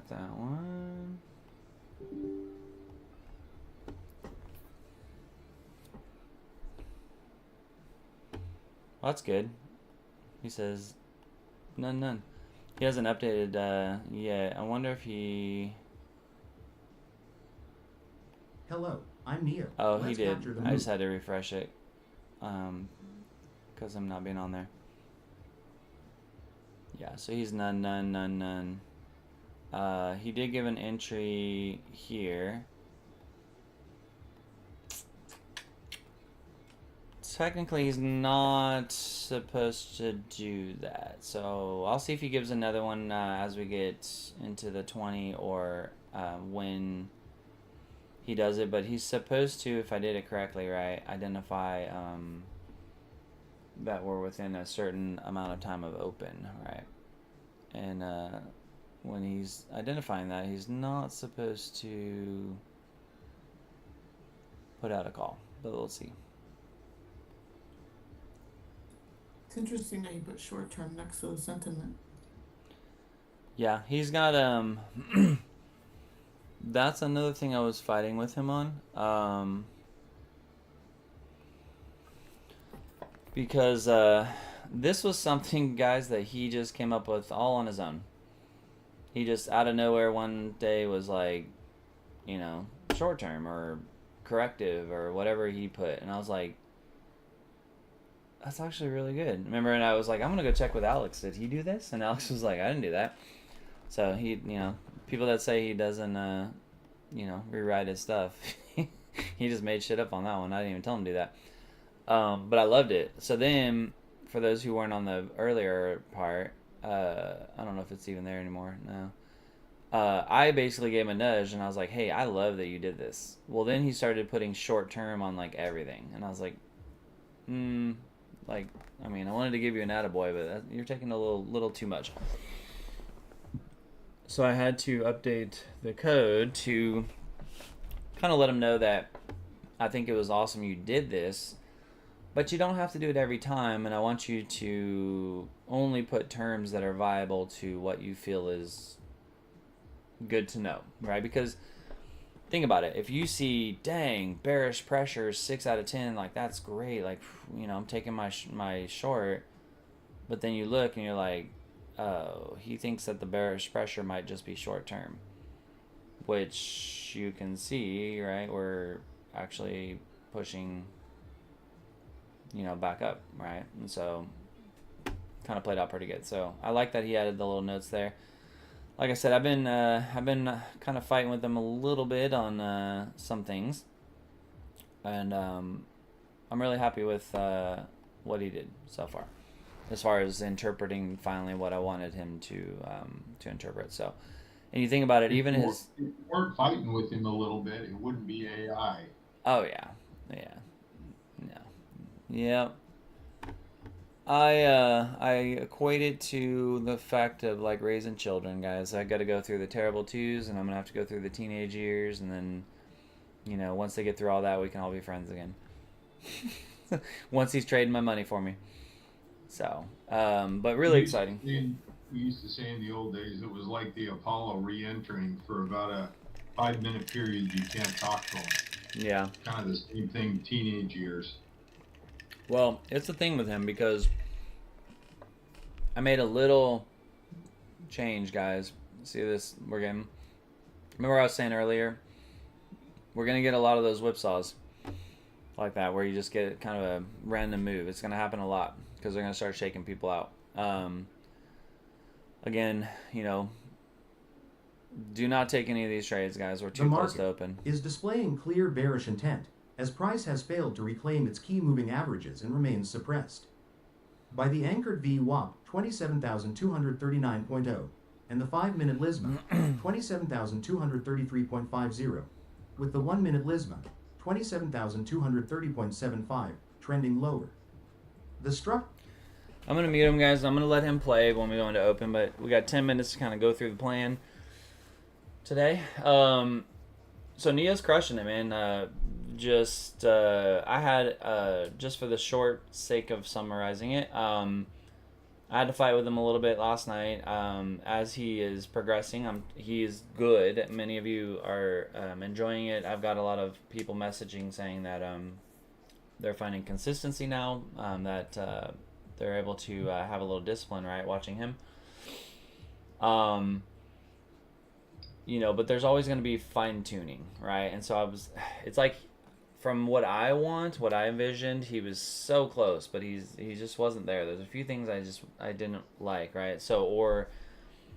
got that one. Well, that's good. He says, none. He hasn't updated yet. I wonder if he... Hello, I'm Neo. Oh, he Let's did. capture the I just mood. had to refresh it. Because I'm not being on there. Yeah, so he's none. He did give an entry here. Technically, he's not supposed to do that. So I'll see if he gives another one as we get into the 20 or when he does it. But he's supposed to, if I did it correctly, right, identify that we're within a certain amount of time of open, right? And when he's identifying that, he's not supposed to put out a call. But we'll see. It's interesting that you put short term next to the sentiment. Yeah, he's got that's another thing I was fighting with him on. Because this was something, guys, that he just came up with all on his own. He just out of nowhere one day was like, short term or corrective or whatever he put, and I was like, that's actually really good. Remember, and I was like, I'm gonna go check with Alex. Did he do this? And Alex was like, I didn't do that. So he, people that say he doesn't, rewrite his stuff, he just made shit up on that one. I didn't even tell him to do that. But I loved it. So then, for those who weren't on the earlier part, I don't know if it's even there anymore. No. I basically gave him a nudge, and I was like, hey, I love that you did this. Well, then he started putting short term on like everything, and I was like, I wanted to give you an attaboy, but you're taking a little too much. So I had to update the code to kind of let him know that I think it was awesome you did this, but you don't have to do it every time, and I want you to only put terms that are viable to what you feel is good to know, right? Because think about it. If you see, dang, bearish pressure 6 out of 10, like that's great. Like, I'm taking my short, but then you look and you're like, oh, he thinks that the bearish pressure might just be short term, which you can see, right? We're actually pushing, back up, right? And so, kind of played out pretty good. So I like that he added the little notes there. Like I said, I've been kind of fighting with them a little bit on some things, and I'm really happy with what he did so far as interpreting finally what I wanted him to interpret. So, and you think about it, even his... If you weren't fighting with him a little bit, it wouldn't be AI. Oh yeah, no, yeah. I equate it to the fact of like raising children, guys. I got to go through the terrible twos, and I'm gonna have to go through the teenage years, and then, once they get through all that, we can all be friends again. Once he's trading my money for me. So, but really exciting. We used to say in the old days it was like the Apollo re-entering for about a 5-minute period. You can't talk to him. Yeah. Kind of the same thing, teenage years. Well, it's the thing with him because I made a little change, guys. See this? Remember what I was saying earlier? We're going to get a lot of those whipsaws like that where you just get kind of a random move. It's going to happen a lot because they're going to start shaking people out. Again, do not take any of these trades, guys. We're too close to open. Is displaying clear bearish intent, as price has failed to reclaim its key moving averages and remains suppressed. By the anchored VWAP 27,239.0 and the 5-minute LISMA 27,233.50, with the 1-minute LISMA 27,230.75 trending lower. I'm going to mute him, guys. I'm going to let him play when we go into open, but we got 10 minutes to kind of go through the plan today. So Neo's crushing it, man. I had, just for the short sake of summarizing it, I had to fight with him a little bit last night. As he is progressing, he is good. Many of you are enjoying it. I've got a lot of people messaging saying that they're finding consistency now, that they're able to have a little discipline, right, watching him. But there's always going to be fine tuning, right? And so it's like, from what I envisioned, he was so close, but he just wasn't there. There's a few things I didn't like, right? So, or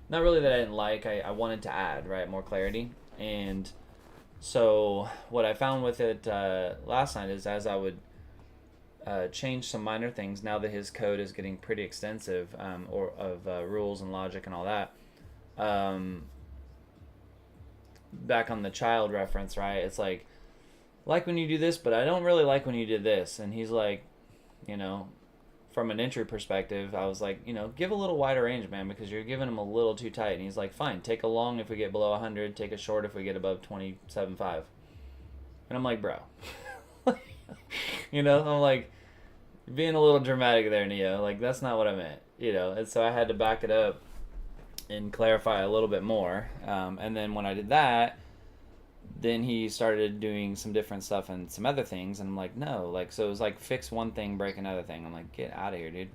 not really that I didn't like, I wanted to add, right, more clarity. And so what I found with it last night is, as I would change some minor things, now that his code is getting pretty extensive, or of rules and logic and all that, back on the child reference, right? It's like when you do this, but I don't really like when you did this. And he's like, from an entry perspective, I was like, give a little wider range, man, because you're giving him a little too tight. And he's like, fine, take a long if we get below 100, take a short if we get above 27.5. And I'm like, bro, I'm like, being a little dramatic there, Neo. Like, that's not what I meant, And so I had to back it up and clarify a little bit more. And then when I did that, then he started doing some different stuff and some other things, and I'm like, no, like, so it was like fix one thing, break another thing. I'm like, get out of here, dude.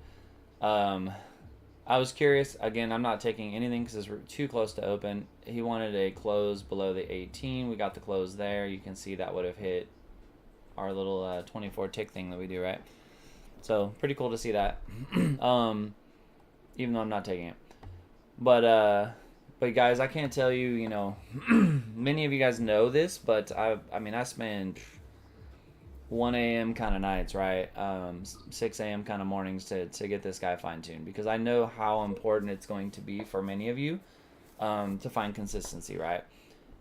I was curious. Again, I'm not taking anything because it's too close to open. He wanted a close below the 18. We got the close there. You can see that would have hit our little 24 tick thing that we do, right? So pretty cool to see that. Even though I'm not taking it. But guys, I can't tell you, many of you guys know this, but I spend 1 a.m. kind of nights, right? 6 a.m. kind of mornings to get this guy fine-tuned, because I know how important it's going to be for many of you to find consistency, right?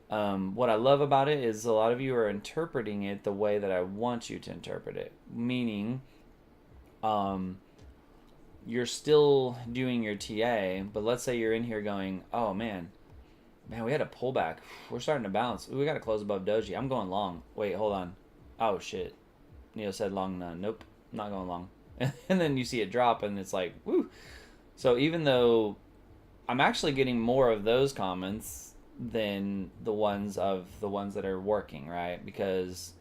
What I love about it is a lot of you are interpreting it the way that I want you to interpret it, meaning you're still doing your TA, but let's say you're in here going, oh man, we had a pullback. We're starting to bounce. We got to close above doji. I'm going long. Wait, hold on. Oh shit. Neo said long none. Nope, not going long. And then you see it drop, and it's like, woo. So even though I'm actually getting more of those comments than the ones that are working, right? Because,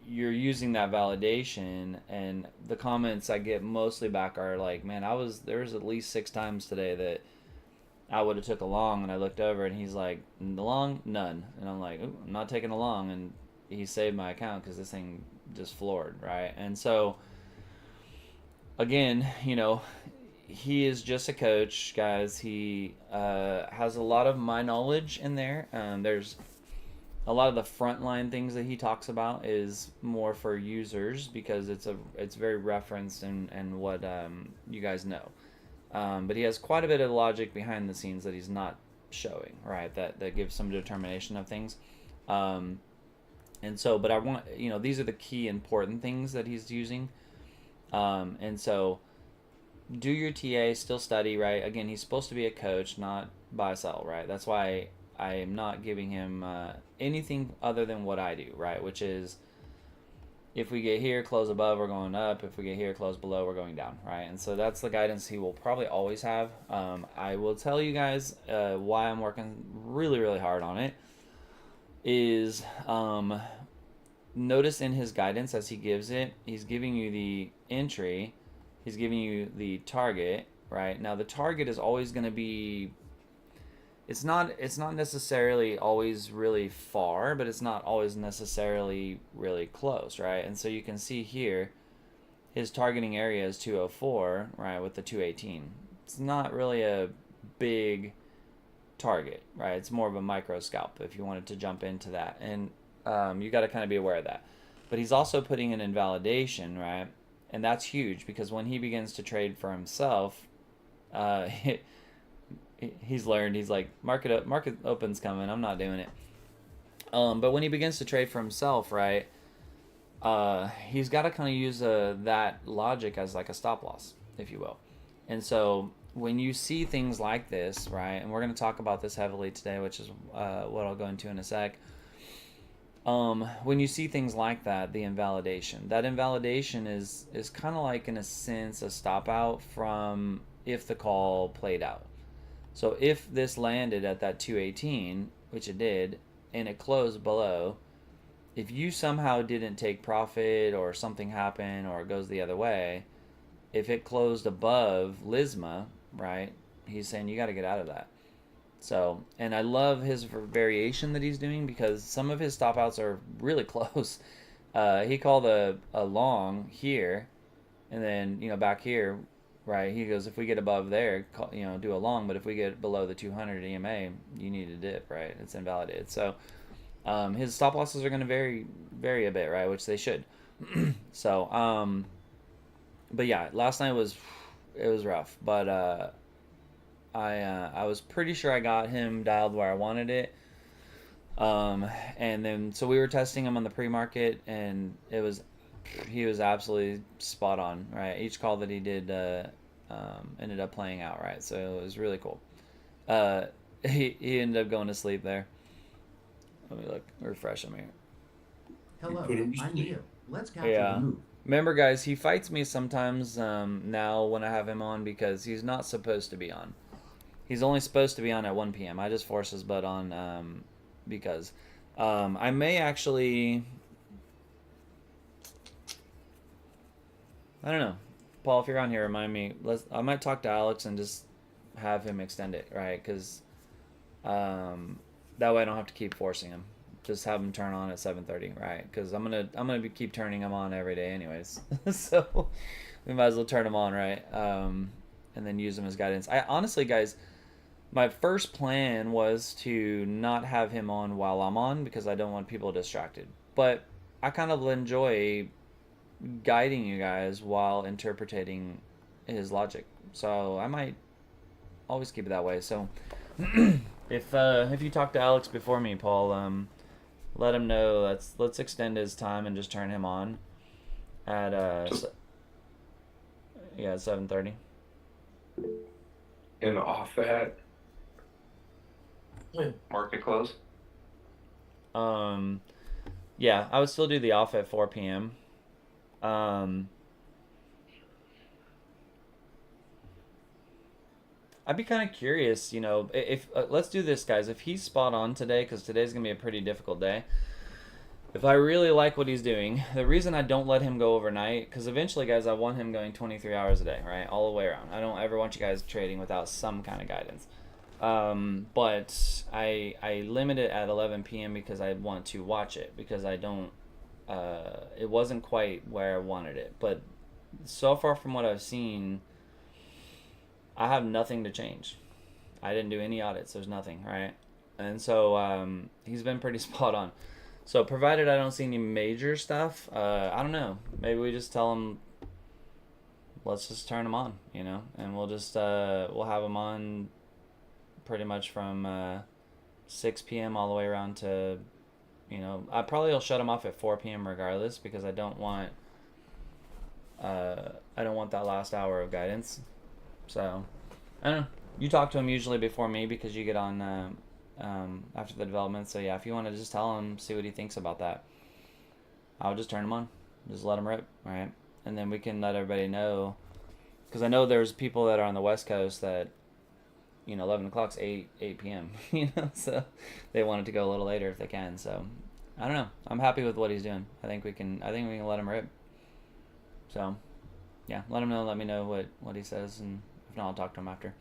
you're using that validation, and the comments I get mostly back are like, man, there was at least 6 times today that I would have took a long, and I looked over and he's like, the long, none. And I'm like, I'm not taking a long, and he saved my account because this thing just floored, right? And so again, he is just a coach, guys. He has a lot of my knowledge in there. There's a lot of the frontline things that he talks about is more for users, because it's very referenced and what you guys know. But he has quite a bit of logic behind the scenes that he's not showing, right? That gives some determination of things. And so, but I want, these are the key important things that he's using. And so do your TA, still study, right? Again, he's supposed to be a coach, not buy sell, right? That's why I am not giving him anything other than what I do, right? Which is, if we get here, close above, we're going up. If we get here, close below, we're going down, right? And so that's the guidance he will probably always have. I will tell you guys why I'm working really, really hard on it is, notice in his guidance as he gives it, he's giving you the entry, he's giving you the target, right? Now the target is always going to be, it's not necessarily always really far, but it's not always necessarily really close, right? And so you can see here, his targeting area is 204, right, with the 218. It's not really a big target, right? It's more of a micro scalp if you wanted to jump into that. And you got to kind of be aware of that. But he's also putting an invalidation, right? And that's huge, because when he begins to trade for himself, he's learned, he's like, market open's coming, I'm not doing it. But when he begins to trade for himself, right, he's got to kind of use that logic as like a stop loss, if you will. And so when you see things like this, right, and we're going to talk about this heavily today, which is what I'll go into in a sec, when you see things like that, the invalidation, that invalidation is kind of like, in a sense, a stop out from if the call played out. So if this landed at that 218, which it did, and it closed below, if you somehow didn't take profit or something happened or it goes the other way, if it closed above Lisma, right, he's saying you got to get out of that. So, and I love his variation that he's doing, because some of his stop outs are really close. He called a long here, and then, back here, right? He goes, if we get above there, do a long, but if we get below the 200 EMA, you need to dip, right? It's invalidated. So, his stop losses are going to vary a bit, right? Which they should. So, but yeah, last night it was rough, but I was pretty sure I got him dialed where I wanted it. And then so we were testing him on the pre-market, and he was absolutely spot on, right? Each call that he did ended up playing out, right? So it was really cool. He ended up going to sleep there. Let me refresh him here. Hello, I'm Neo. Let's capture Yeah. the move. Remember, guys, he fights me sometimes now when I have him on, because he's not supposed to be on. He's only supposed to be on at 1 p.m. I just force his butt on because I may actually... I don't know. Paul, if you're on here, remind me. I might talk to Alex and just have him extend it, right? Because that way I don't have to keep forcing him. Just have him turn on at 7:30, right? Because I'm gonna keep turning him on every day, anyways. So we might as well turn him on, right? And then use him as guidance. I honestly, guys, my first plan was to not have him on while I'm on, because I don't want people distracted. But I kind of enjoy guiding you guys while interpreting his logic. So I might always keep it that way. So if you talk to Alex before me, Paul, let him know let's extend his time and just turn him on at 7:30. And off at market close. Yeah, I would still do the off at 4 p.m. I'd be kind of curious, if let's do this, guys. If he's spot on today, because today's gonna be a pretty difficult day. If I really like what he's doing, the reason I don't let him go overnight, because eventually, guys, I want him going 23 hours a day, right, all the way around. I don't ever want you guys trading without some kind of guidance. But I limit it at 11 p.m. because I want to watch it, because I don't. It wasn't quite where I wanted it, but so far from what I've seen, I have nothing to change. I didn't do any audits. There's nothing, right? And so he's been pretty spot on. So provided I don't see any major stuff, I don't know. Maybe we just tell him, let's just turn him on, and we'll just we'll have him on pretty much from 6 p.m. all the way around to, I probably will shut him off at 4 p.m. regardless, because I don't want that last hour of guidance. So I don't know. You talk to him usually before me, because you get on after the development. So yeah, if you want to just tell him, see what he thinks about that, I'll just turn him on, just let him rip, right? And then we can let everybody know, because I know there's people that are on the West Coast that 11 o'clock's 8 p.m. So they want it to go a little later if they can. So I don't know. I'm happy with what he's doing. I think we can let him rip. So yeah, let him know. Let me know what he says, and if not, I'll talk to him after.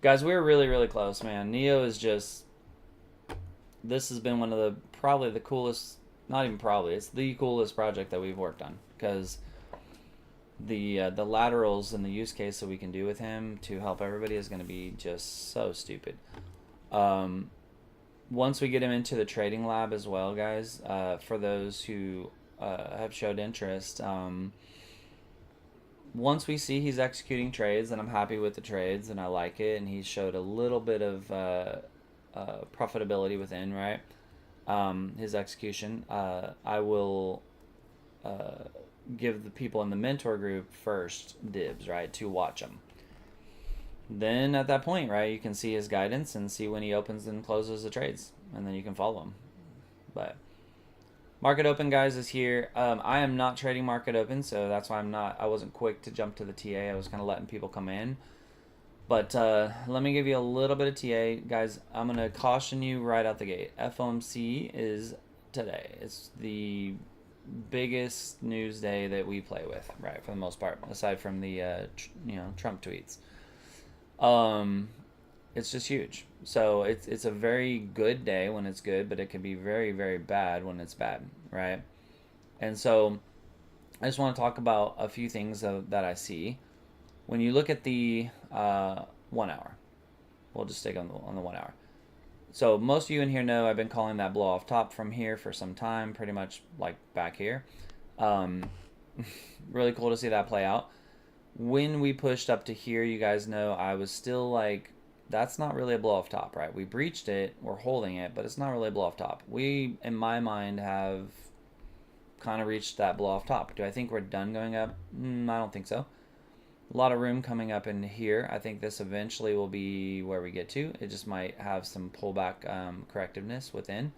Guys, we're really, really close, man. Neo is just... This has been one of probably the coolest... Not even probably. It's the coolest project that we've worked on. Because the laterals and the use case that we can do with him to help everybody is going to be just so stupid. Once we get him into the trading lab as well, guys, for those who have showed interest... once we see he's executing trades, and I'm happy with the trades and I like it, and he showed a little bit of profitability within, right, his execution, I will give the people in the mentor group first dibs, right, to watch him. then at that point, right, you can see his guidance and see when he opens and closes the trades, and then you can follow him. But market open, guys, is here. I am not trading market open, so that's why I wasn't quick to jump to the TA. I was kind of letting people come in. But let me give you a little bit of TA. Guys, I'm going to caution you right out the gate. FOMC is today. It's the biggest news day that we play with, right, for the most part, aside from the Trump tweets. It's just huge. So it's a very good day when it's good, but it can be very, very bad when it's bad, right? And so I just want to talk about a few things that I see. When you look at the 1 hour, we'll just stick on the 1 hour. So most of you in here know I've been calling that blow off top from here for some time, pretty much like back here. Really cool to see that play out. When we pushed up to here, you guys know I was still like, that's not really a blow off top, right? We breached it, we're holding it, but it's not really a blow off top. We, in my mind, have kind of reached that blow off top. Do I think we're done going up? I don't think so. A lot of room coming up in here. I think this eventually will be where we get to. It just might have some pullback correctiveness within.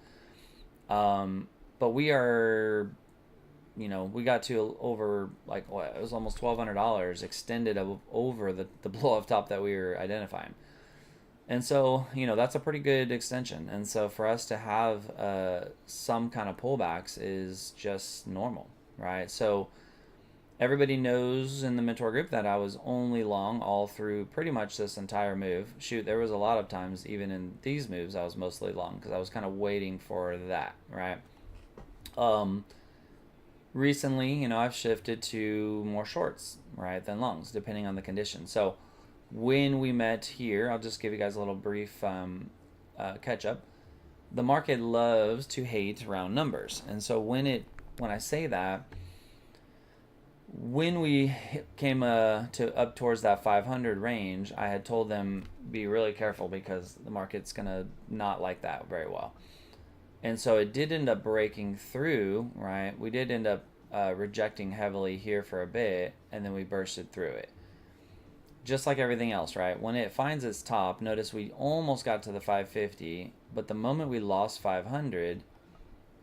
But we are, we got to over, like, what, it was almost $1,200 extended over the blow-off top that we were identifying. And so, that's a pretty good extension. And so for us to have some kind of pullbacks is just normal, right? So everybody knows in the mentor group that I was only long all through pretty much this entire move. Shoot, there was a lot of times, even in these moves, I was mostly long because I was kind of waiting for that, right? Recently, I've shifted to more shorts, right, than longs, depending on the condition. So when we met here, I'll just give you guys a little brief catch up. The market loves to hate round numbers. And so when I say that, when we came to up towards that 500 range, I had told them be really careful because the market's gonna not like that very well. And so it did end up breaking through, right? We did end up rejecting heavily here for a bit, and then we bursted through it. Just like everything else, right? When it finds its top, notice we almost got to the 550, but the moment we lost 500,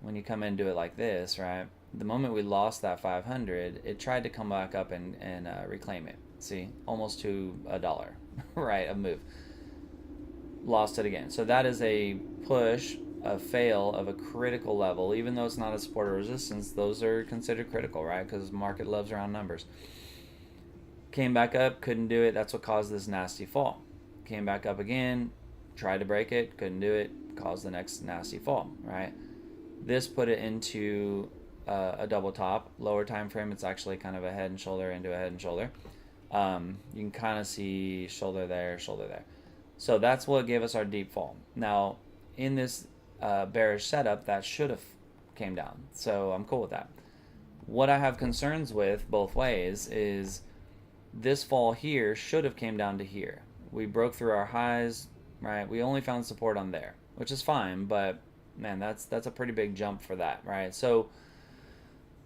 when you come into it like this, right? The moment we lost that 500, it tried to come back up and reclaim it. See, almost to $1, right? A move. Lost it again. So that is a push, a fail of a critical level. Even though it's not a support or resistance, those are considered critical, right? Because market loves round numbers. Came back up, couldn't do it. That's what caused this nasty fall. Came back up again, tried to break it, couldn't do it, caused the next nasty fall, right? This put it into a double top. Lower time frame, it's actually kind of a head and shoulder into a head and shoulder. You can kind of see shoulder there, shoulder there. So that's what gave us our deep fall. Now, in this bearish setup, that should have came down. So I'm cool with that. What I have concerns with both ways is this fall here should have came down to here. We broke through our highs, right? We only found support on there, which is fine, but man, that's a pretty big jump for that, right? So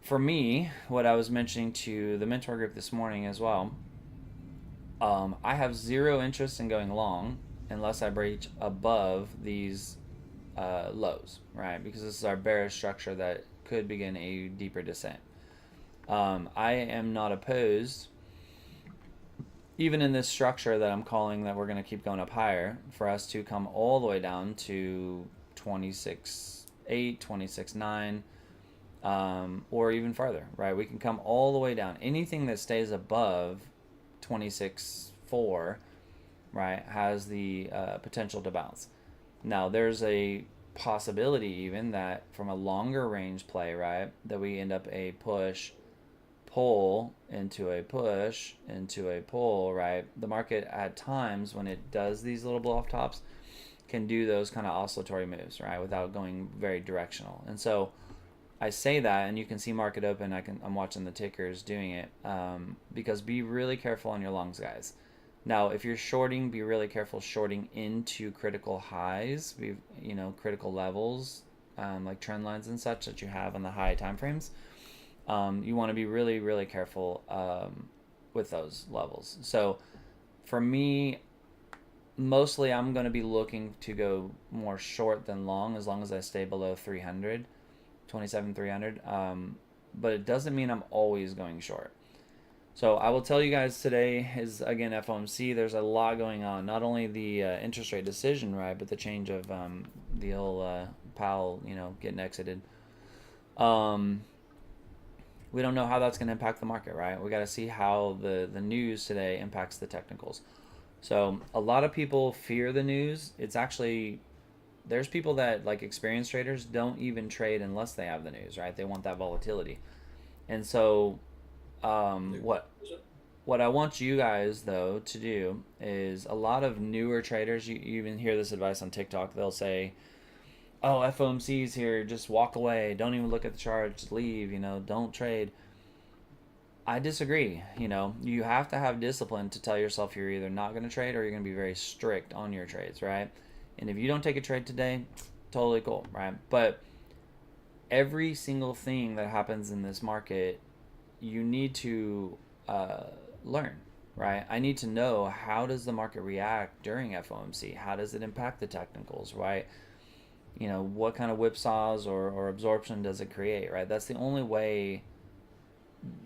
for me, what I was mentioning to the mentor group this morning as well, I have zero interest in going long unless I breach above these lows, right? Because this is our bearish structure that could begin a deeper descent. I am not opposed, even in this structure that I'm calling that we're going to keep going up higher, for us to come all the way down to 26.8, 26.9, or even further, right? We can come all the way down. Anything that stays above 26.4, right, has the potential to bounce. Now, there's a possibility even that from a longer range play, right, that we end up a push, pull into a push into a pull, right? The market at times when it does these little blow off tops can do those kind of oscillatory moves, right, without going very directional. And so I say that, and you can see market open. I'm watching the tickers doing it, because be really careful on your longs, guys. Now, if you're shorting, be really careful shorting into critical highs, critical levels, like trend lines and such that you have on the high time frames. You want to be really, really careful with those levels. So for me, mostly I'm going to be looking to go more short than long as I stay below 300, 27,300. But it doesn't mean I'm always going short. So I will tell you guys today is, again, FOMC. There's a lot going on. Not only the interest rate decision, right, but the change of the old Powell, getting exited. We don't know how that's going to impact the market, right? We got to see how the news today impacts the technicals. So a lot of people fear the news. It's actually, there's people that, like experienced traders, don't even trade unless they have the news, right? They want that volatility. And so what I want you guys, though, to do is, a lot of newer traders, you even hear this advice on TikTok, they'll say, oh, FOMC's here, just walk away, don't even look at the chart, just leave, don't trade. I disagree. You have to have discipline to tell yourself you're either not going to trade or you're going to be very strict on your trades, right? And if you don't take a trade today, totally cool, right? But every single thing that happens in this market, you need to learn, right? I need to know, how does the market react during FOMC? How does it impact the technicals, right? What kind of whipsaws or absorption does it create, right? That's the only way,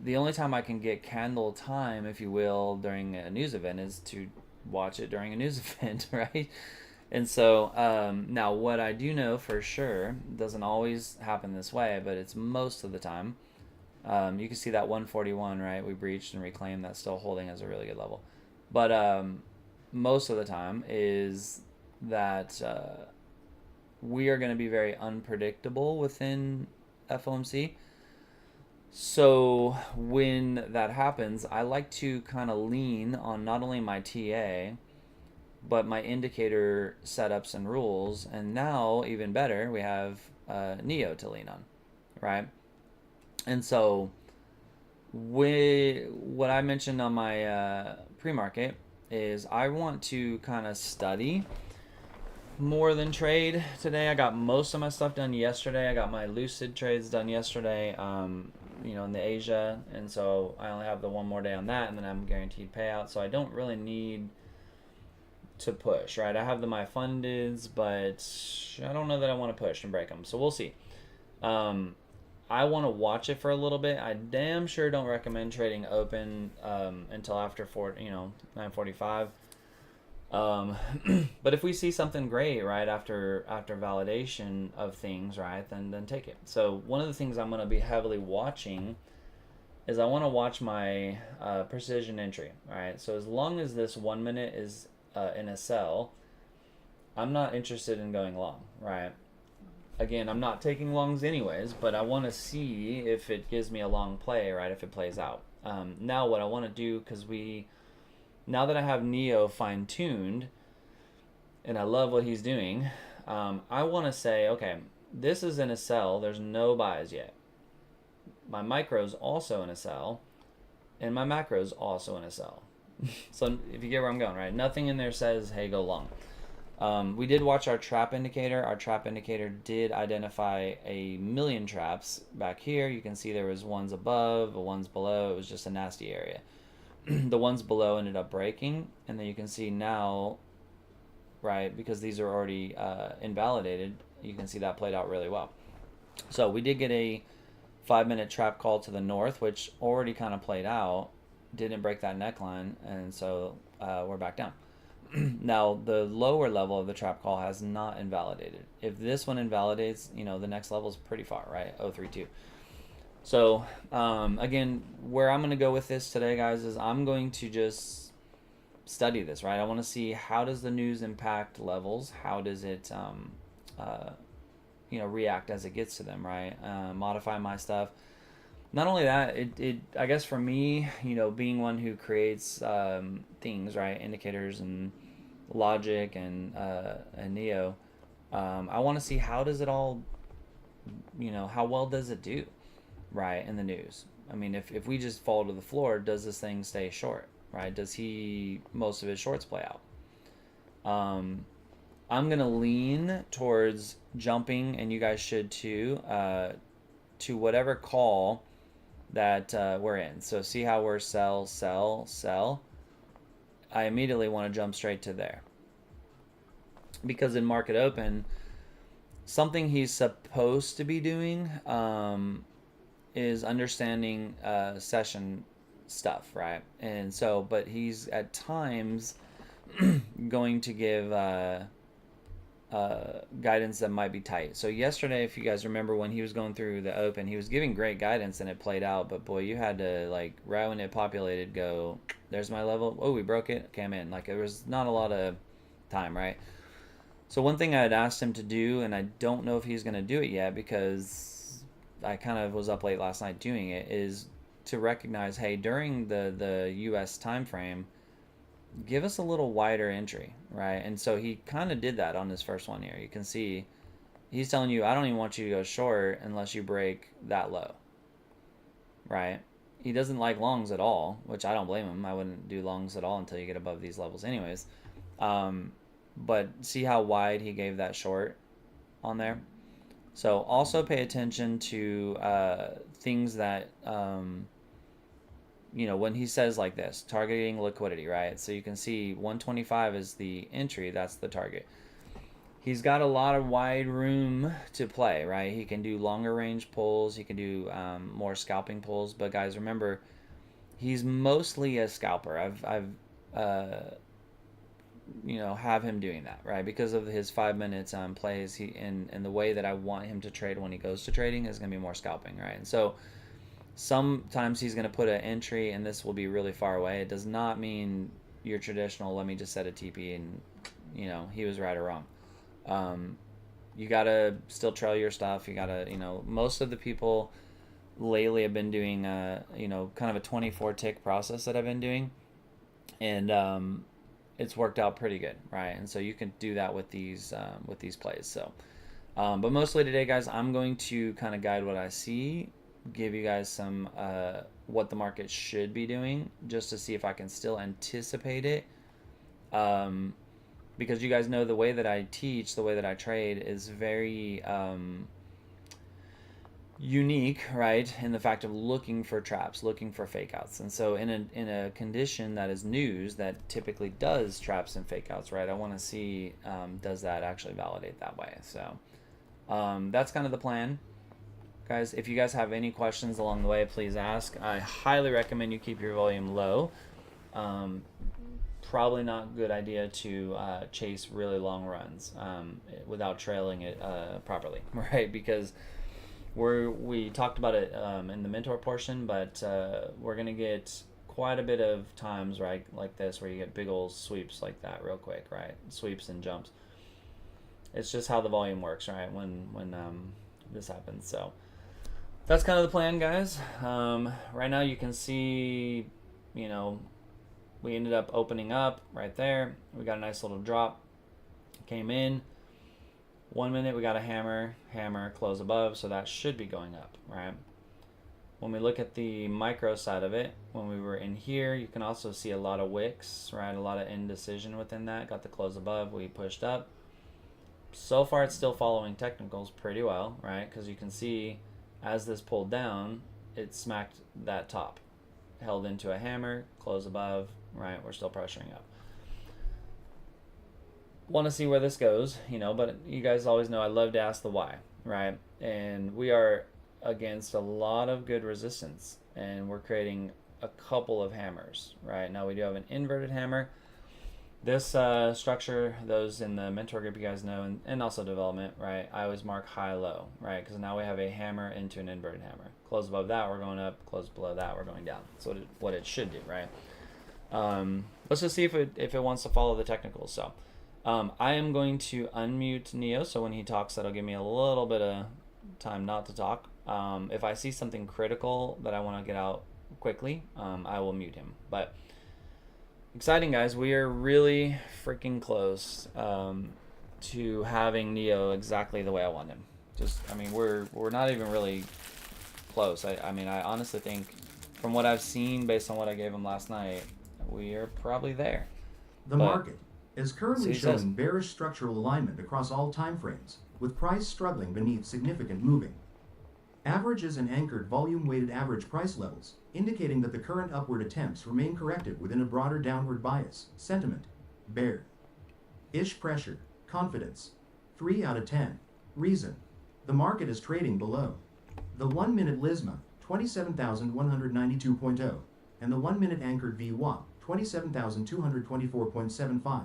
the only time I can get candle time, if you will, during a news event is to watch it during a news event, right? And so now what I do know for sure, doesn't always happen this way, but it's most of the time. You can see that 141, right? We breached and reclaimed. That's still holding as a really good level. But most of the time is that we are going to be very unpredictable within FOMC. So when that happens, I like to kind of lean on not only my TA, but my indicator setups and rules. And now, even better, we have Neo to lean on, right? And so what I mentioned on my pre-market is, I want to kind of study more than trade today. I got most of my stuff done yesterday. I got my lucid trades done yesterday, in the Asia. And so I only have the one more day on that, and then I'm guaranteed payout. So I don't really need to push, right? I have my fundeds, but I don't know that I want to push and break them. So we'll see. I want to watch it for a little bit. I damn sure don't recommend trading open until after 9:45. But if we see something great, right, after validation of things, right, then take it. So one of the things I'm going to be heavily watching is, I want to watch my precision entry, right? So as long as this 1 minute is in a sell, I'm not interested in going long, right? Again, I'm not taking longs anyways, but I want to see if it gives me a long play, right, if it plays out. Now what I want to do, because now that I have Neo fine-tuned, and I love what he's doing, I want to say, okay, this is in a sell, there's no buys yet. My micro's also in a sell, and my macro's also in a sell. So if you get where I'm going, right? Nothing in there says, hey, go long. We did watch our trap indicator. Our trap indicator did identify 1,000,000 traps back here. You can see there was ones above, ones below. It was just a nasty area. The ones below ended up breaking, and then you can see now, right, because these are already invalidated, you can see that played out really well. So we did get a 5-minute trap call to the north, which already kind of played out, didn't break that neckline, and so we're back down. Now, the lower level of the trap call has not invalidated. If this one invalidates, the next level is pretty far, right? 032. So, again, where I'm going to go with this today, guys, is I'm going to just study this, right? I want to see, how does the news impact levels? How does it, react as it gets to them, right? Modify my stuff. Not only that, it I guess for me, being one who creates things, right, indicators and logic and Neo, I want to see, how does it all, how well does it do, right, in the news? I mean, if we just fall to the floor, does this thing stay short, right? Does most of his shorts play out? I'm going to lean towards jumping, and you guys should too, to whatever call that we're in. So see how we're sell. I immediately want to jump straight to there. because in market open, something he's supposed to be doing is understanding session stuff, right? And so, but he's at times going to give guidance that might be tight. So yesterday, if you guys remember when he was going through the open, he was giving great guidance and it played out. But boy, you had to, like, right when it populated, go, there's my level. Oh, we broke it. Okay, I'm in. Like, there was not a lot of time, right? So one thing I had asked him to do, and I don't know if he's going to do it yet because I kind of was up late last night doing it, is to recognize, hey, during the U.S. time frame, give us a little wider entry, right? And so he kind of did that on his first one here. You can see he's telling you, I don't even want you to go short unless you break that low, right? He doesn't like longs at all, which I don't blame him. I wouldn't do longs at all until you get above these levels anyways. But see how wide he gave that short on there? So also pay attention to things that, when he says like this, targeting liquidity, right? So you can see 125 is the entry, that's the target. He's got a lot of wide room to play, right? He can do longer range pulls, he can do more scalping pulls, but guys, remember, he's mostly a scalper. I've have him doing that, right? Because of his 5 minutes plays, he and the way that I want him to trade when he goes to trading is going to be more scalping, right? And so sometimes he's going to put an entry and this will be really far away. It does not mean your traditional, let me just set a TP and, he was right or wrong. You got to still trail your stuff. You got to, most of the people lately have been doing, kind of a 24 tick process that I've been doing. And, it's worked out pretty good, right? And so you can do that with these plays. So, but mostly today, guys, I'm going to kind of guide what I see, give you guys some what the market should be doing, just to see if I can still anticipate it. Because you guys know the way that I teach, the way that I trade is very unique, right, in the fact of looking for traps, looking for fake outs. And so in a condition that is news that typically does traps and fake outs, right, I want to see does that actually validate that way. So that's kind of the plan, guys. If you guys have any questions along the way, please ask. I highly recommend you keep your volume low. Probably not a good idea to chase really long runs without trailing it properly, right? Because we talked about it in the mentor portion, but we're going to get quite a bit of times, right, like this, where you get big old sweeps like that real quick, right? Sweeps and jumps. It's just how the volume works, right, when this happens. So that's kind of the plan, guys. Right now you can see, we ended up opening up right there. We got a nice little drop. Came in. 1 minute, we got a hammer, close above, so that should be going up, right? When we look at the micro side of it, when we were in here, you can also see a lot of wicks, right? A lot of indecision within that. Got the close above, we pushed up. So far, it's still following technicals pretty well, right? Because you can see as this pulled down, it smacked that top. Held into a hammer, close above, right? We're still pressuring up. Want to see where this goes, but you guys always know I love to ask the why, right? And we are against a lot of good resistance, and we're creating a couple of hammers, right? Now we do have an inverted hammer. This structure, those in the mentor group, you guys know, and also development, right? I always mark high-low, right? Because now we have a hammer into an inverted hammer. Close above that, we're going up. Close below that, we're going down. So what it should do, right? Let's just see if it wants to follow the technicals. So I am going to unmute Neo, so when he talks, that'll give me a little bit of time not to talk. If I see something critical that I want to get out quickly, I will mute him. But exciting, guys. We are really freaking close to having Neo exactly the way I want him. We're not even really close. I honestly think, from what I've seen based on what I gave him last night, we are probably there. The market is currently So showing bearish structural alignment across all timeframes, with price struggling beneath significant moving averages and anchored volume-weighted average price levels, indicating that the current upward attempts remain corrective within a broader downward bias. Sentiment: bear-ish pressure Confidence, 3 out of 10. Reason, the market is trading below the 1-minute LISMA, 27,192.0, and the 1-minute anchored VWAP, 27,224.75,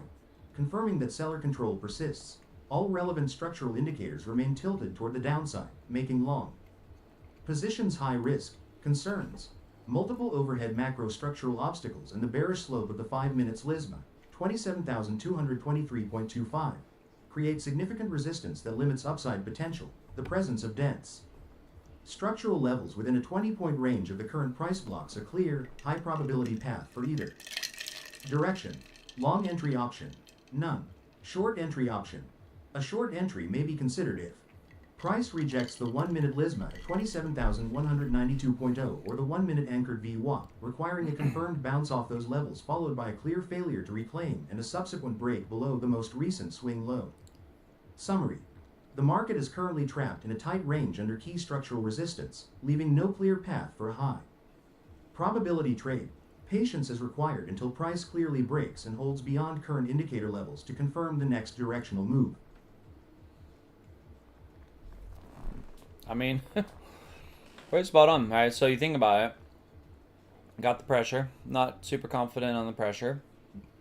confirming that seller control persists. All relevant structural indicators remain tilted toward the downside, making long positions high risk. Concerns, multiple overhead macro structural obstacles and the bearish slope of the 5 minutes LISMA, 27,223.25, create significant resistance that limits upside potential. The presence of dense structural levels within a 20-point range of the current price blocks a clear, high probability path for either direction. Long entry option, none. Short entry option, a short entry may be considered if price rejects the 1-minute LISMA at 27,192.0 or the 1-minute anchored VWAP, requiring a confirmed bounce off those levels followed by a clear failure to reclaim and a subsequent break below the most recent swing low. Summary, the market is currently trapped in a tight range under key structural resistance, leaving no clear path for a high probability trade. Patience is required until price clearly breaks and holds beyond current indicator levels to confirm the next directional move. I mean, pretty spot on, right? So you think about it. Got the pressure. Not super confident on the pressure.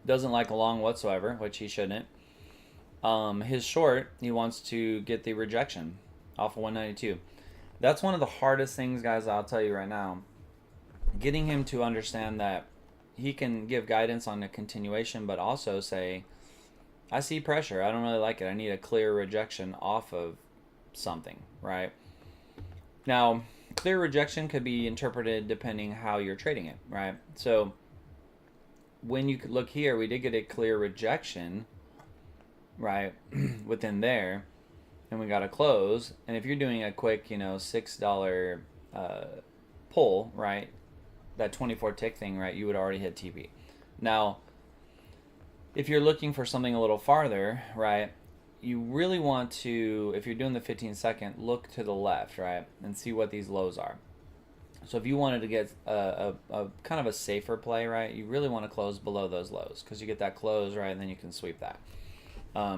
Doesn't like a long whatsoever, which he shouldn't. His short, he wants to get the rejection off of 192. That's one of the hardest things, guys, I'll tell you right now. Getting him to understand that he can give guidance on a continuation, but also say, I see pressure. I don't really like it. I need a clear rejection off of something, right? Now, clear rejection could be interpreted depending how you're trading it, right? So when you look here, we did get a clear rejection, right, within there, and we got a close. And if you're doing a quick, $6 pull, right, that 24 tick thing, right, you would already hit TP. Now, if you're looking for something a little farther, right, you really want to, if you're doing the 15-second, look to the left, right, and see what these lows are. So if you wanted to get a kind of a safer play, right, you really want to close below those lows because you get that close, right, and then you can sweep that.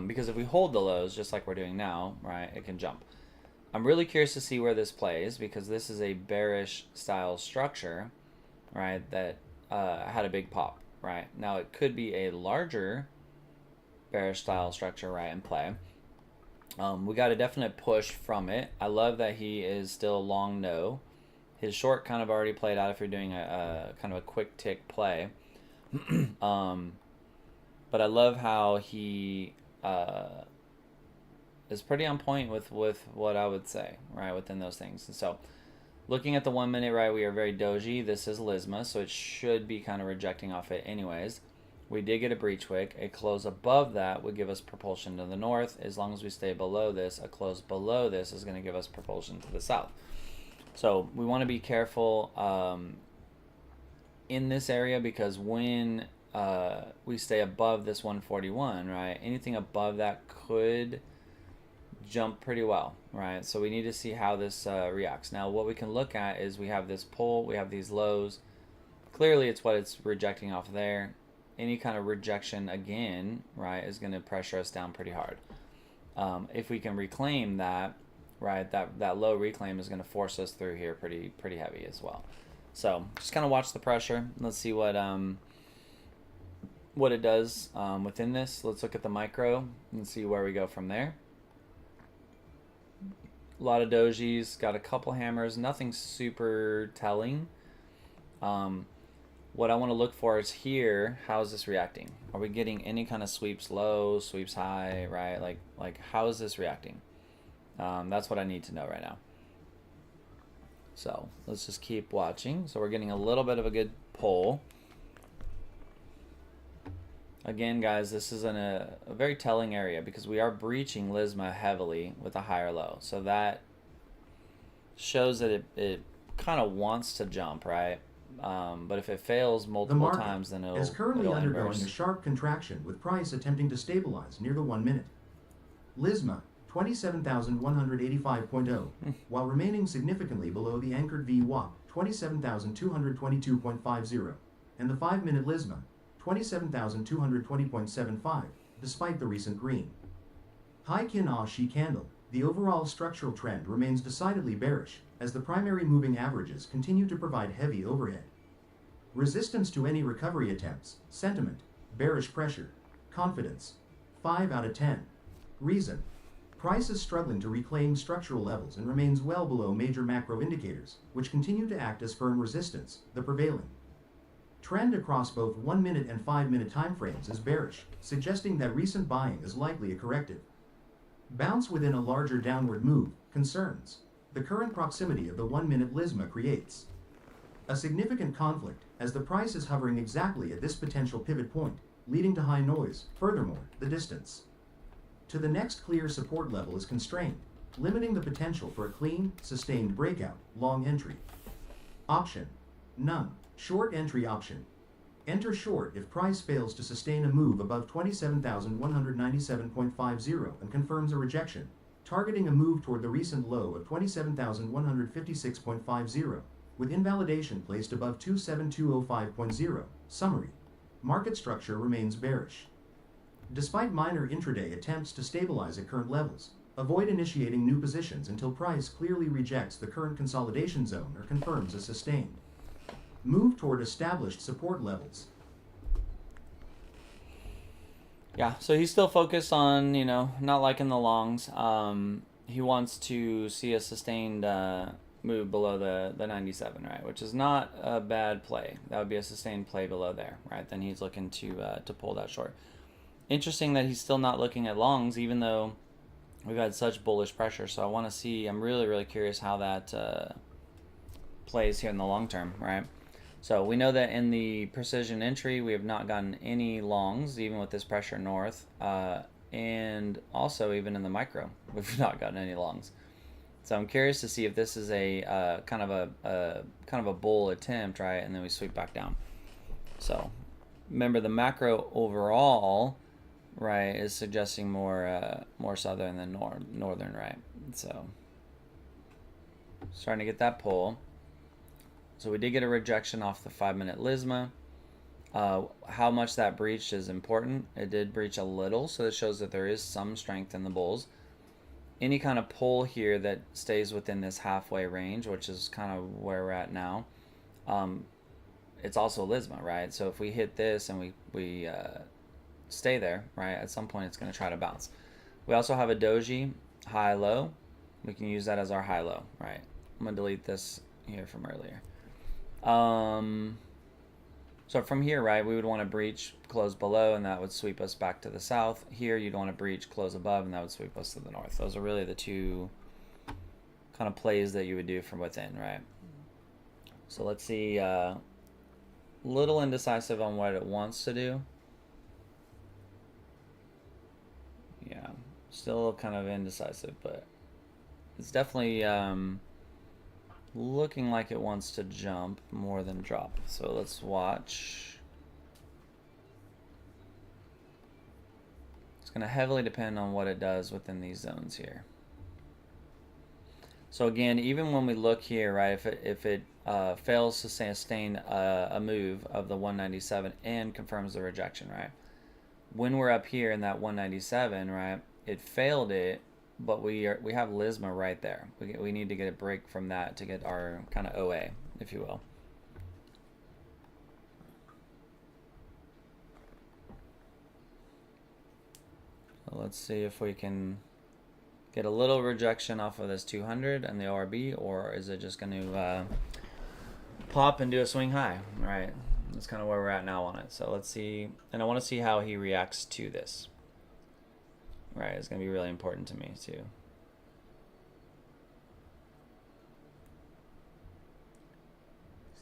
Because if we hold the lows, just like we're doing now, right, it can jump. I'm really curious to see where this plays because this is a bearish style structure, right, that had a big pop, right? Now it could be a larger bearish style structure, right, in play. We got a definite push from it. I love that he is still long no. His short kind of already played out if you're doing a kind of a quick tick play. But I love how he is pretty on point with what I would say, right, within those things. And so looking at the 1 minute, right, we are very doji. This is LISMA, so it should be kind of rejecting off it anyways. We did get a breach wick. A close above that would give us propulsion to the north. As long as we stay below this, a close below this is going to give us propulsion to the south. So we want to be careful in this area because when we stay above this 141, right, anything above that could jump pretty well, right? So we need to see how this reacts. Now what we can look at is we have this pull, we have these lows. Clearly it's what it's rejecting off there. Any kind of rejection again, right, is going to pressure us down pretty hard. If we can reclaim that, right, that low reclaim is going to force us through here pretty heavy as well. So just kind of watch the pressure. Let's see what it does within this. Let's look at the micro and see where we go from there. A lot of dojis, got a couple hammers, nothing super telling. What I want to look for is here, how is this reacting? Are we getting any kind of sweeps low, sweeps high, right? Like how is this reacting? That's what I need to know right now. So let's just keep watching. So we're getting a little bit of a good pull. Again, guys, this is in a very telling area because we are breaching LISMA heavily with a higher low. So that shows that it kind of wants to jump, right? But if it fails multiple times, then it'll is currently it'll undergoing inverse. a sharp contraction with price attempting to stabilize near the 1 minute. LISMA 27,185.0, while remaining significantly below the anchored VWAP 27,222.50 and the 5 minute LISMA 27,220.75, despite the recent green. High Kin-Ah-Shi candle. The overall structural trend remains decidedly bearish, as the primary moving averages continue to provide heavy overhead. Resistance to any recovery attempts, sentiment, bearish pressure, confidence. 5 out of 10. Reason. Price is struggling to reclaim structural levels and remains well below major macro indicators, which continue to act as firm resistance, the prevailing trend across both 1-minute and 5-minute timeframes is bearish, suggesting that recent buying is likely a corrective bounce within a larger downward move. Concerns. The current proximity of the 1-minute Lisma creates a significant conflict, as the price is hovering exactly at this potential pivot point, leading to high noise. Furthermore, the distance to the next clear support level is constrained, limiting the potential for a clean, sustained breakout. Long entry option. None. Short entry option. Enter short if price fails to sustain a move above 27,197.50 and confirms a rejection, targeting a move toward the recent low of 27,156.50, with invalidation placed above 27205.0. Summary. Market structure remains bearish. Despite minor intraday attempts to stabilize at current levels, avoid initiating new positions until price clearly rejects the current consolidation zone or confirms a sustained move toward established support levels. Yeah, so he's still focused on, not liking the longs. He wants to see a sustained move below the 97, right? Which is not a bad play. That would be a sustained play below there, right? Then he's looking to pull that short. Interesting that he's still not looking at longs, even though we've had such bullish pressure. So I want to see, I'm really, really curious how that plays here in the long term, right? So we know that in the precision entry, we have not gotten any longs, even with this pressure north. And also even in the micro, we've not gotten any longs. So I'm curious to see if this is a kind of a bull attempt, right? And then we sweep back down. So remember, the macro overall, right, is suggesting more southern than northern, right? So starting to get that pull. So we did get a rejection off the 5-minute Lisma. How much that breached is important. It did breach a little, so it shows that there is some strength in the bulls. Any kind of pull here that stays within this halfway range, which is kind of where we're at now, it's also Lisma, right? So if we hit this and we stay there, right, at some point it's going to try to bounce. We also have a doji high-low. We can use that as our high-low, right? I'm going to delete this here from earlier. So from here, right, we would want to breach, close below, and that would sweep us back to the south. Here, you'd want to breach, close above, and that would sweep us to the north. Those are really the two kind of plays that you would do from within, right? So let's see, little indecisive on what it wants to do. Yeah, still kind of indecisive, but it's definitely looking like it wants to jump more than drop. So let's watch. It's going to heavily depend on what it does within these zones here. So again, even when we look here, right, if it fails to sustain a move of the 197 and confirms the rejection, right, when we're up here in that 197, right, it failed it, but we have Lisma right there. We need to get a break from that to get our kind of OA, if you will. So let's see if we can get a little rejection off of this 200 and the ORB, or is it just going to pop and do a swing high, right? That's kind of where we're at now on it. So let's see, and I want to see how he reacts to this. Right, it's going to be really important to me too.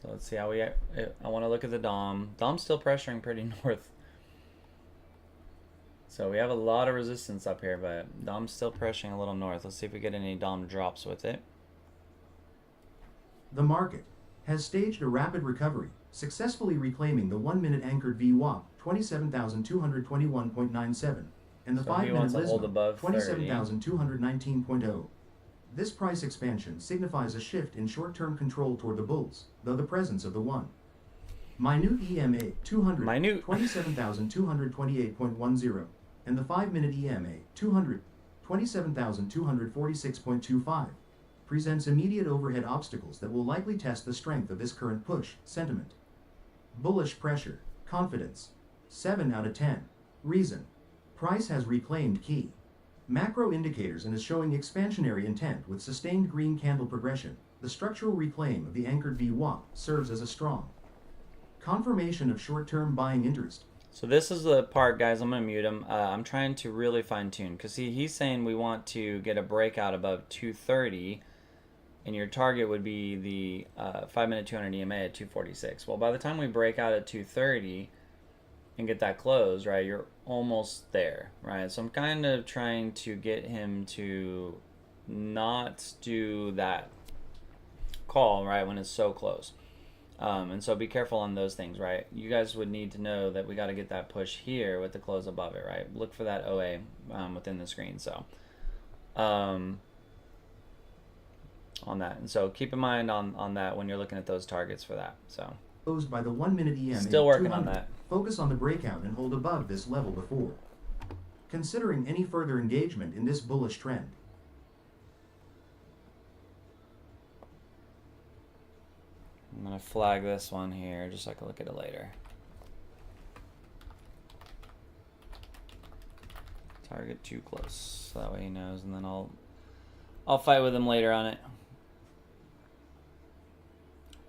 So let's see how I want to look at the Dom. Dom's still pressuring pretty north. So we have a lot of resistance up here, but Dom's still pressuring a little north. Let's see if we get any Dom drops with it. The market has staged a rapid recovery, successfully reclaiming the 1-minute anchored VWAP 27,221.97 and the So he 5-minute wants to hold Lisma above 27,219.0. This price expansion signifies a shift in short-term control toward the bulls, though the presence of the 1-minute EMA 200 27,228.10 and the 5-minute EMA 200 27,246.25, presents immediate overhead obstacles that will likely test the strength of this current push sentiment. Bullish pressure, confidence, 7 out of 10. Reason: price has reclaimed key macro indicators and is showing expansionary intent with sustained green candle progression. The structural reclaim of the anchored VWAP serves as a strong confirmation of short-term buying interest. So this is the part, guys, I'm going to mute him. I'm trying to really fine-tune because he's saying we want to get a breakout above 230, and your target would be the 5-minute 200 EMA at 246. Well, by the time we break out at 230 and get that close, right, you're almost there, right? So I'm kind of trying to get him to not do that call, right, when it's so close. And so be careful on those things, right? You guys would need to know that we got to get that push here with the close above it, right? Look for that OA within the screen. So on that. And so keep in mind on that when you're looking at those targets for that. So Closed by the 1-minute EMA. still working 200. on that. Focus on the breakout and hold above this level before considering any further engagement in this bullish trend. I'm going to flag this one here just so I can look at it later. Target too close. So that way he knows, and then I'll fight with him later on it.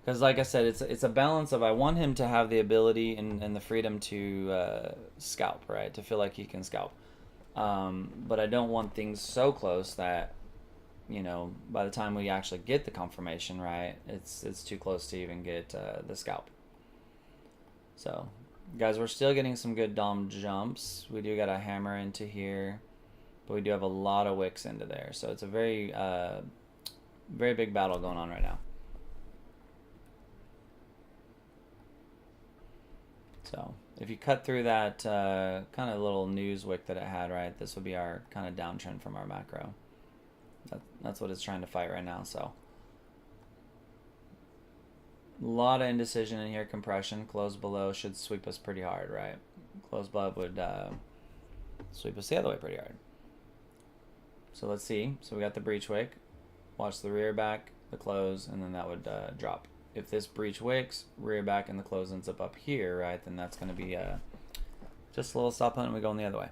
Because like I said, it's a balance of I want him to have the ability and the freedom to scalp, right? To feel like he can scalp. But I don't want things so close that, you know, by the time we actually get the confirmation, right, it's too close to even get the scalp. So, guys, we're still getting some good DOM jumps. We do got a hammer into here, but we do have a lot of wicks into there. So it's a very, very big battle going on right now. So if you cut through that kind of little news wick that it had, right, this would be our kind of downtrend from our macro. That's what it's trying to fight right now. So a lot of indecision in here. Compression, close below should sweep us pretty hard, right? Close above would sweep us the other way pretty hard. So let's see. So we got the breach wick. Watch the rear back, the close, and then that would drop. If this breach wicks, rear back, and the close ends up here, right, then that's going to be just a little stop hunt and we go in the other way.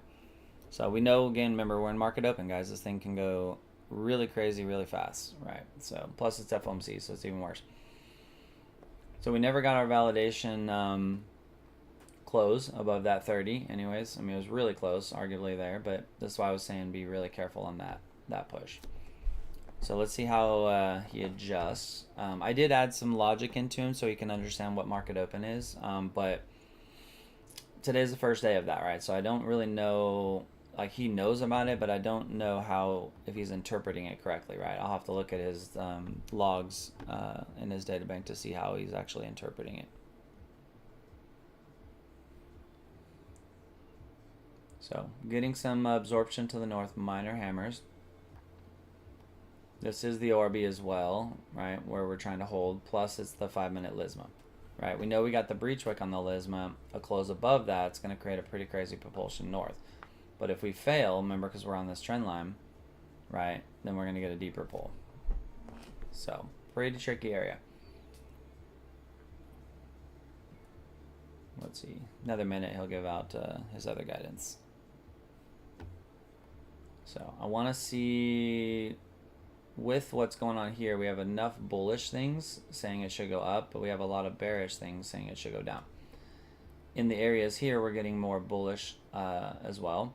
So we know, again, remember, we're in market open, guys. This thing can go really crazy, really fast, right? So plus it's FOMC, so it's even worse. So we never got our validation close above that 30 anyways. I mean, it was really close, arguably there, but that's why I was saying be really careful on that push. So let's see how he adjusts. I did add some logic into him so he can understand what market open is, but today's the first day of that, right? So I don't really know, like, he knows about it, but I don't know how, if he's interpreting it correctly, right? I'll have to look at his logs in his data bank to see how he's actually interpreting it. So getting some absorption to the north, minor hammers. This is the Orbi as well, right, where we're trying to hold, plus it's the 5-minute Lisma, right? We know we got the breach wick on the Lisma. A close above that, it's going to create a pretty crazy propulsion north. But if we fail, remember, because we're on this trend line, right, then we're going to get a deeper pull. So, pretty tricky area. Let's see. Another minute, he'll give out his other guidance. So, I want to see, with what's going on here, we have enough bullish things saying it should go up, but we have a lot of bearish things saying it should go down. In the areas here, we're getting more bullish as well.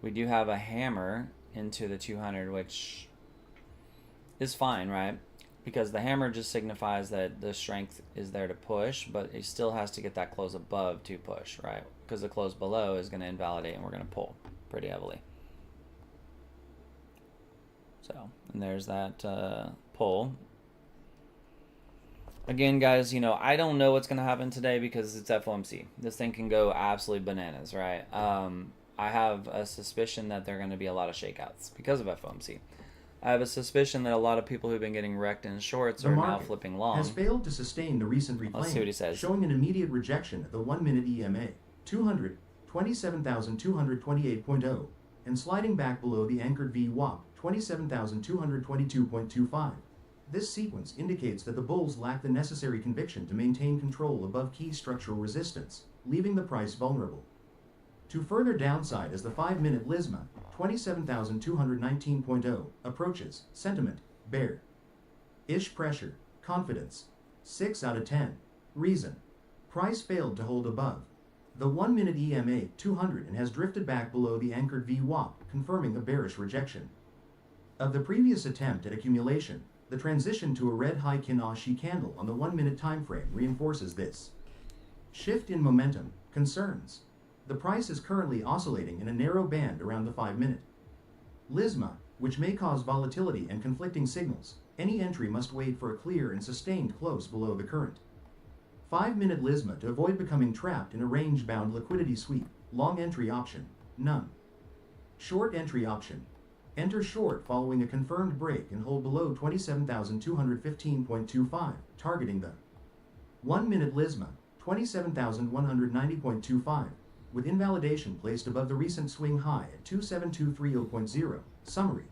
We do have a hammer into the 200, which is fine, right? Because the hammer just signifies that the strength is there to push, but it still has to get that close above to push, right? Because the close below is going to invalidate and we're going to pull pretty heavily. So, and there's that pull. Again, guys, you know, I don't know what's going to happen today because it's FOMC. This thing can go absolutely bananas, right? I have a suspicion that there are going to be a lot of shakeouts because of FOMC. I have a suspicion that a lot of people who've been getting wrecked in shorts are now flipping long. Has failed to sustain the recent reclaim. Let's see what he says. Showing an immediate rejection at the 1-minute EMA. 200, 27,228.0. and sliding back below the anchored VWAP 27,222.25. This sequence indicates that the bulls lack the necessary conviction to maintain control above key structural resistance, leaving the price vulnerable to further downside as the 5-minute LISMA 27,219.0 approaches. Sentiment bear. Ish pressure, confidence 6 out of 10. Reason price failed to hold above the 1-minute EMA 200 and has drifted back below the anchored VWAP, confirming a bearish rejection of the previous attempt at accumulation. The transition to a red high Kinashi candle on the 1-minute time frame reinforces this shift in momentum. Concerns: the price is currently oscillating in a narrow band around the 5-minute LISMA, which may cause volatility and conflicting signals. Any entry must wait for a clear and sustained close below the current 5-minute LISMA to avoid becoming trapped in a range-bound liquidity sweep. Long entry option: none. Short entry option: enter short following a confirmed break and hold below 27,215.25, targeting the 1-minute LISMA 27,190.25, with invalidation placed above the recent swing high at 27230.0. Summary: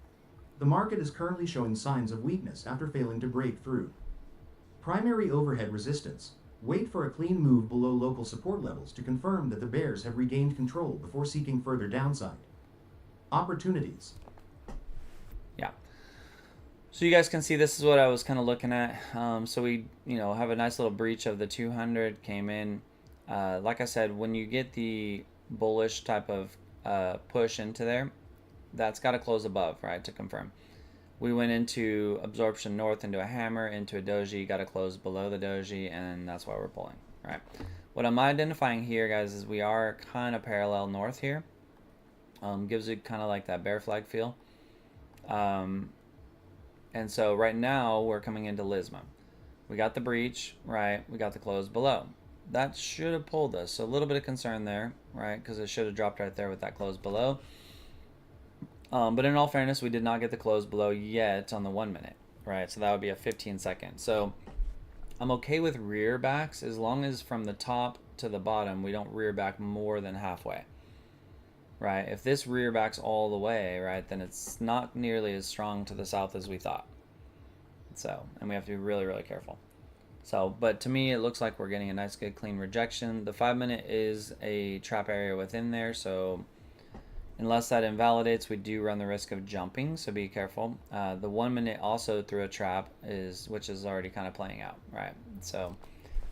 the market is currently showing signs of weakness after failing to break through primary overhead resistance. Wait for a clean move below local support levels to confirm that the bears have regained control before seeking further downside opportunities. Yeah. So you guys can see this is what I was kind of looking at. So we, have a nice little breach of the 200, came in. Like I said, when you get the bullish type of push into there, that's got to close above, right, to confirm. We went into absorption north into a hammer, into a doji, got to close below the doji, and that's why we're pulling, right? What I'm identifying here, guys, is we are kind of parallel north here. Gives it kind of like that bear flag feel. And so right now we're coming into LISMA. We got the breach, right? We got the close below. That should have pulled us. So a little bit of concern there, right? Because it should have dropped right there with that close below. But in all fairness, we did not get the close below yet on the 1-minute, right? So that would be a 15-second. So I'm okay with rear backs as long as from the top to the bottom we don't rear back more than halfway, right? If this rear backs all the way, right, then it's not nearly as strong to the south as we thought. So, and we have to be really, really careful. So, but to me, it looks like we're getting a nice, good, clean rejection. The 5-minute is a trap area within there, so unless that invalidates, we do run the risk of jumping, so be careful. The 1-minute also through a trap which is already kind of playing out, right? So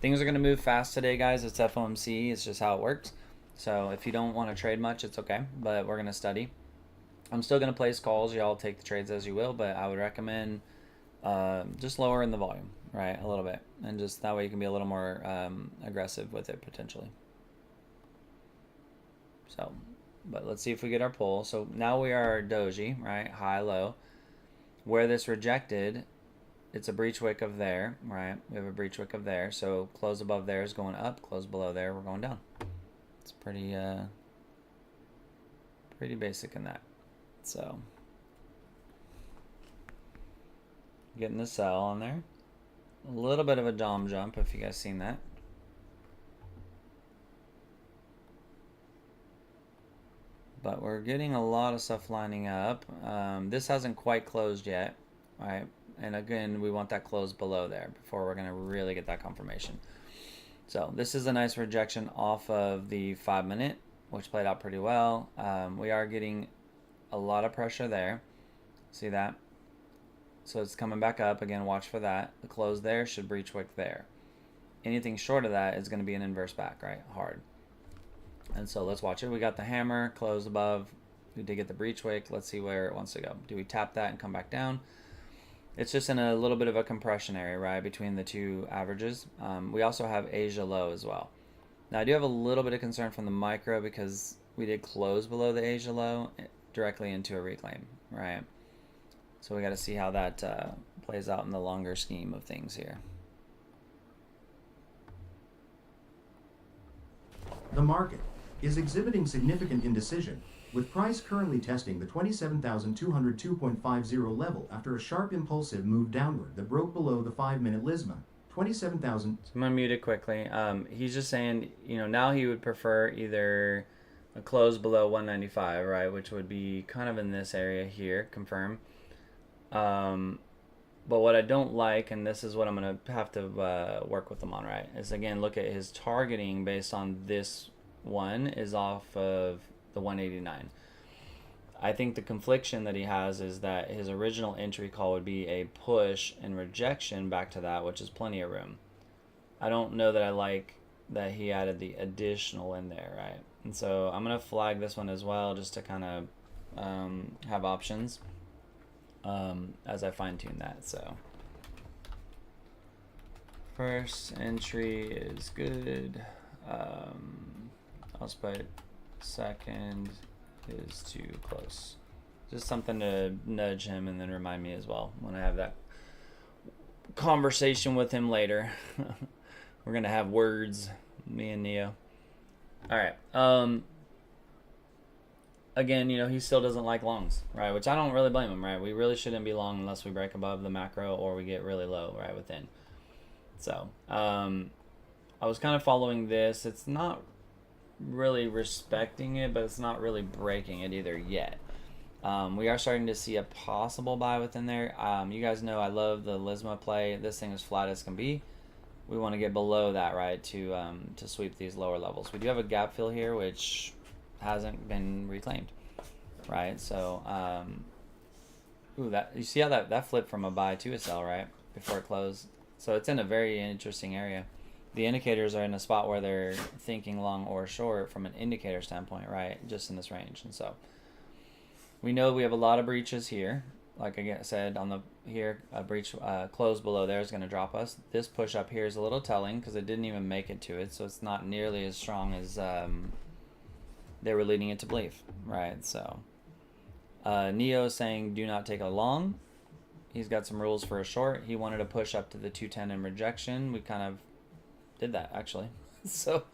things are going to move fast today, guys. It's FOMC. It's just how it works. So if you don't want to trade much, it's okay, but we're going to study. I'm still going to place calls. Y'all take the trades as you will, but I would recommend just lowering the volume, right, a little bit, and just that way you can be a little more aggressive with it potentially. So, but let's see if we get our pull. So now we are doji, right? High, low. Where this rejected, it's a breach wick of there, right? We have a breach wick of there. So close above there is going up. Close below there, we're going down. It's pretty basic in that. So getting the sell on there. A little bit of a dom jump if you guys seen that. But we're getting a lot of stuff lining up. This hasn't quite closed yet, right? And again, we want that close below there before we're going to really get that confirmation. So this is a nice rejection off of the 5-minute, which played out pretty well. We are getting a lot of pressure there. See that? So it's coming back up. Again, watch for that. The close there should breach wick there. Anything short of that is going to be an inverse back, right? Hard. And so let's watch it. We got the hammer, close above. We did get the breach wick. Let's see where it wants to go. Do we tap that and come back down? It's just in a little bit of a compression area, right, between the two averages. We also have Asia low as well. Now, I do have a little bit of concern from the micro because we did close below the Asia low directly into a reclaim, right? So we got to see how that plays out in the longer scheme of things here. The market is exhibiting significant indecision, with price currently testing the 27,202.50 level after a sharp impulsive move downward that broke below the 5-minute LISMA 27,000. So I'm gonna mute it quickly. He's just saying, now he would prefer either a close below 195, right, which would be kind of in this area here, confirm. But what I don't like, and this is what I'm going to have to work with them on, right, is again, look at his targeting based on this one is off of the 189. I think the confliction that he has is that his original entry call would be a push and rejection back to that, which is plenty of room. I don't know that I like that he added the additional in there, right? And so I'm going to flag this one as well just to kind of have options as I fine tune that. So first entry is good. I'll put second is too close. Just something to nudge him and then remind me as well when I have that conversation with him later. We're gonna have words, me and Neo. All right. Again, you know, he still doesn't like longs, right? Which I don't really blame him, right? We really shouldn't be long unless we break above the macro or we get really low, right, within. So, I was kind of following this. It's not really respecting it, but it's not really breaking it either yet. We are starting to see a possible buy within there. You guys know I love the Lisma play. This thing is flat as can be. We want to get below that, right, to sweep these lower levels. We do have a gap fill here, which hasn't been reclaimed, right? So, ooh, that you see how that flipped from a buy to a sell, right, before it closed. So it's in a very interesting area. The indicators are in a spot where they're thinking long or short from an indicator standpoint, right? Just in this range. And so we know we have a lot of breaches here. Like I said, on the here, a breach close below there is going to drop us. This push up here is a little telling because it didn't even make it to it. So it's not nearly as strong as they were leading it to believe, right? So Neo is saying do not take a long. He's got some rules for a short. He wanted to push up to the 210 in rejection. We kind of did that actually. So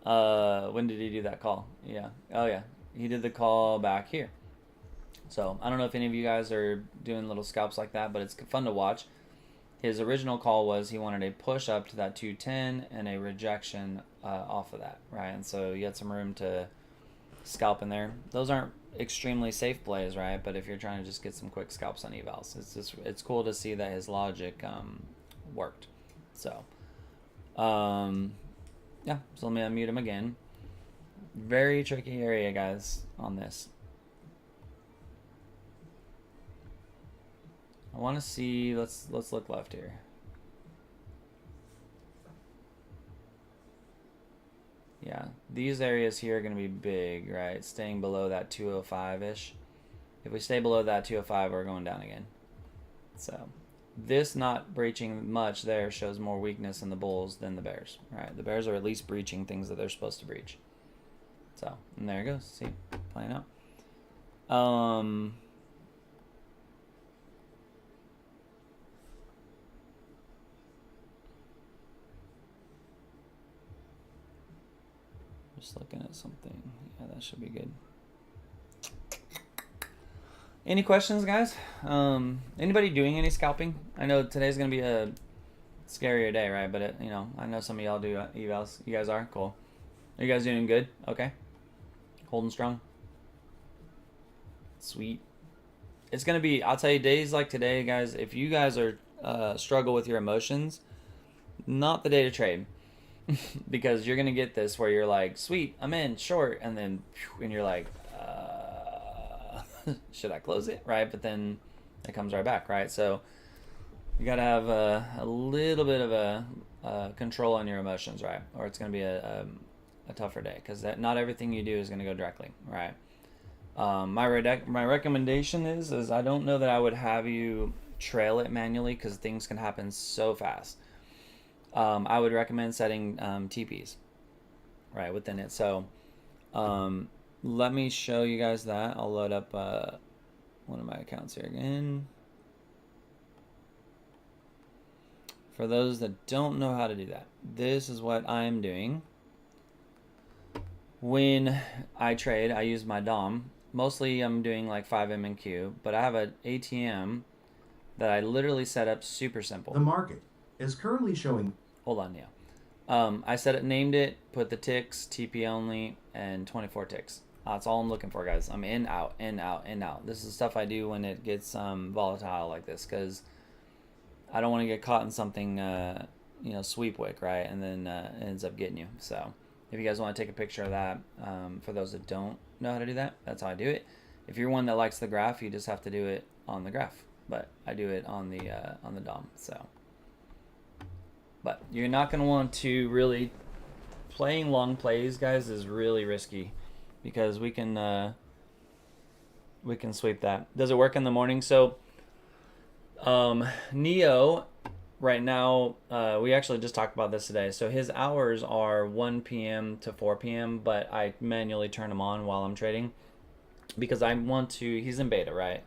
when did he do that call? Yeah. Oh yeah, he did the call back here. So I don't know if any of you guys are doing little scalps like that, but it's fun to watch. His original call was he wanted a push up to that 210 and a rejection off of that, right? And so you had some room to scalp in there. Those aren't extremely safe plays, right? But if you're trying to just get some quick scalps on evals, it's cool to see that his logic worked. So yeah, so let me unmute him again. Very tricky area, guys, on this. I want to see, let's look left here. Yeah, these areas here are going to be big, right? Staying below that 205-ish. If we stay below that 205, we're going down again. So this not breaching much there shows more weakness in the bulls than the bears, right? The bears are at least breaching things that they're supposed to breach. So, and there it goes. See, playing out. Just looking at something. Yeah, that should be good. Any questions, guys? Anybody doing any scalping? I know today's gonna be a scarier day, right? But you know, I know some of y'all do evals. You guys are cool. Are you guys doing good? Okay. Holding strong. Sweet. It's gonna be. I'll tell you, days like today, guys. If you guys are struggle with your emotions, not the day to trade. Because you're gonna get this where you're like, sweet, I'm in short, and then and you're like, should I close it, right? But then it comes right back, right? So you gotta have a little bit of a control on your emotions, right? Or it's gonna be a tougher day because not everything you do is gonna go directly, right? My recommendation is I don't know that I would have you trail it manually because things can happen so fast. I would recommend setting TPs right within it. So let me show you guys that. I'll load up one of my accounts here again. For those that don't know how to do that, this is what I'm doing. When I trade, I use my DOM. Mostly I'm doing like 5M and Q, but I have an ATM that I literally set up super simple. The market is currently showing. Hold on, yeah. I said it, named it, put the ticks, TP only, and 24 ticks. That's all I'm looking for, guys. I'm in, out, in, out, in, out. This is stuff I do when it gets volatile like this, because I don't want to get caught in something, sweep wick, right? And then it ends up getting you. So if you guys want to take a picture of that, for those that don't know how to do that, that's how I do it. If you're one that likes the graph, you just have to do it on the graph. But I do it on the DOM. So, but you're not going to want to really playing long plays, guys, is really risky because we can sweep that. Does it work in the morning? So Neo right now, we actually just talked about this today. So his hours are 1 p.m. to 4 p.m., but I manually turn them on while I'm trading because I want to. He's in beta, right?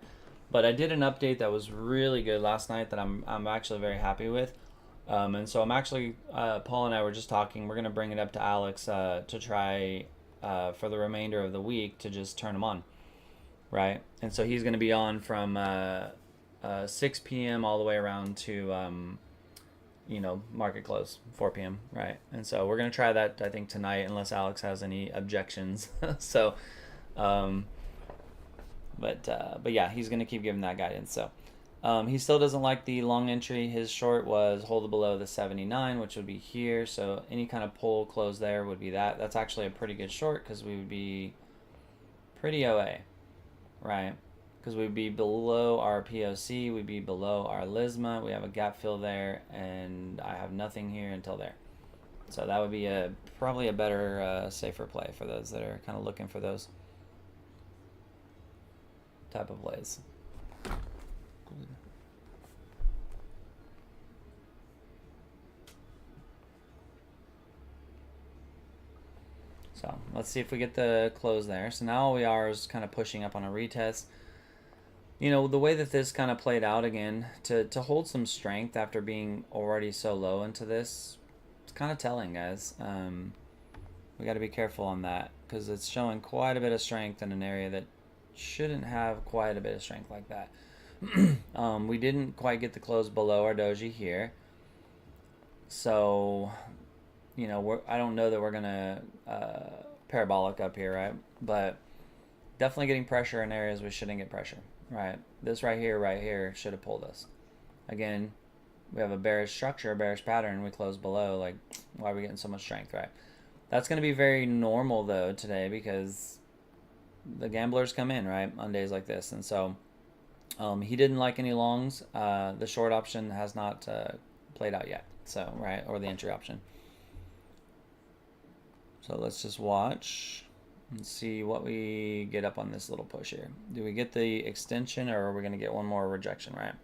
But I did an update that was really good last night that I'm actually very happy with. And so I'm actually, Paul and I were just talking. We're going to bring it up to Alex to try for the remainder of the week to just turn them on, right? And so he's going to be on from 6 p.m. all the way around to, market close, 4 p.m., right? And so we're going to try that, I think, tonight, unless Alex has any objections. So, but yeah, he's going to keep giving that guidance. So he still doesn't like the long entry. His short was hold below the 79, which would be here. So any kind of pull close there would be that. That's actually a pretty good short because we would be pretty OA, right? Because we'd be below our POC, we'd be below our Lisma. We have a gap fill there, and I have nothing here until there. So that would be probably a better, safer play for those that are kind of looking for those type of plays. So let's see if we get the close there. So now all we are is kind of pushing up on a retest. The way that this kind of played out again, to hold some strength after being already so low into this, it's kind of telling, guys. We got to be careful on that because it's showing quite a bit of strength in an area that shouldn't have quite a bit of strength like that. We didn't quite get the close below our doji here. So, I don't know that we're going to parabolic up here, right? But definitely getting pressure in areas we shouldn't get pressure, right? This right here should have pulled us. Again, we have a bearish structure, a bearish pattern. We close below. Like, why are we getting so much strength, right? That's going to be very normal, though, today because the gamblers come in, right, on days like this. And so he didn't like any longs. The short option has not played out yet, so, right, or the entry option. So let's just watch and see what we get up on this little push here. Do we get the extension or are we going to get one more rejection, right?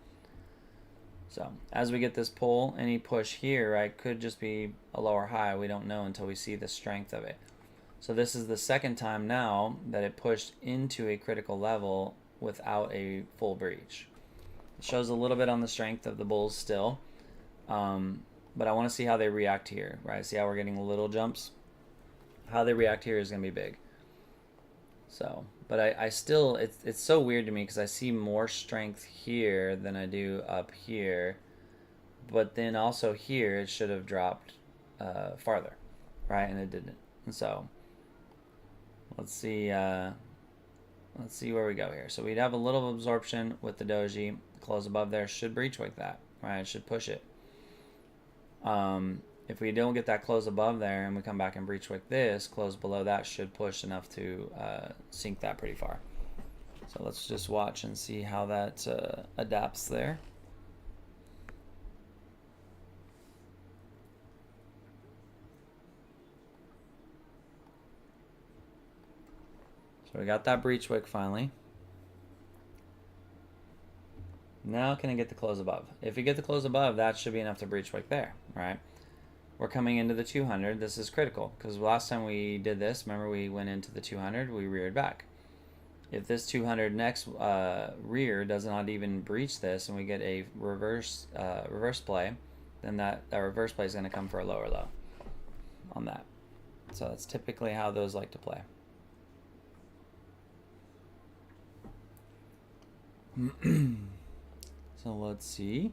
So as we get this pull, any push here, right, could just be a lower high. We don't know until we see the strength of it. So this is the second time now that it pushed into a critical level without a full breach. It shows a little bit on the strength of the bulls still, but I want to see how they react here, right? See how we're getting little jumps? How they react here is going to be big. So, but I still, it's so weird to me because I see more strength here than I do up here. But then also here, it should have dropped farther, right? And it didn't. And so, let's see where we go here. So we'd have a little absorption with the doji. Close above there should breach like that, right? It should push it. If we don't get that close above there and we come back and breach like this, close below that should push enough to sink that pretty far. So let's just watch and see how that adapts there. So we got that breach wick finally. Now can I get the close above? If you get the close above, that should be enough to breach wick there, right? We're coming into the 200. This is critical because last time we did this, remember we went into the 200, we reared back. If this 200 next rear does not even breach this and we get a reverse play, then that reverse play is going to come for a lower low on that. So that's typically how those like to play. So let's see.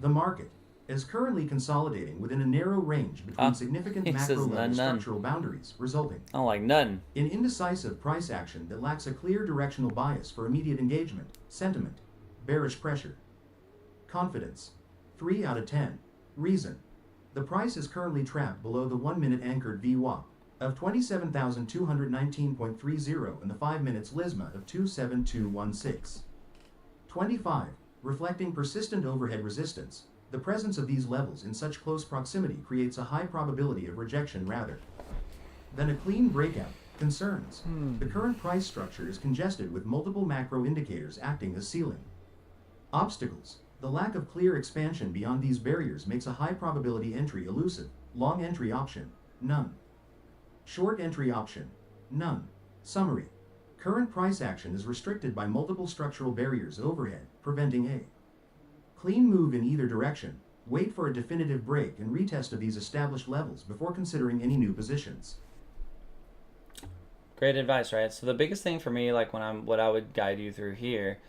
The market. is currently consolidating within a narrow range between significant he macro says level none. structural boundaries, resulting I don't like none. in indecisive price action that lacks a clear directional bias for immediate engagement. Sentiment, bearish pressure. Confidence, 3 out of 10. Reason, the price is currently trapped below the 1-minute anchored VWAP of 27,219.30 and the 5 minutes LISMA of 27216. 25. Reflecting persistent overhead resistance, the presence of these levels in such close proximity creates a high probability of rejection rather than a clean breakout. Concerns, the current price structure is congested with multiple macro indicators acting as ceiling. Obstacles, the lack of clear expansion beyond these barriers makes a high probability entry elusive. Long entry option, none. Short entry option, none. Summary, current price action is restricted by multiple structural barriers overhead, preventing a clean move in either direction. Wait for a definitive break and retest of these established levels before considering any new positions. Great advice, right? So the biggest thing for me, like what I would guide you through here,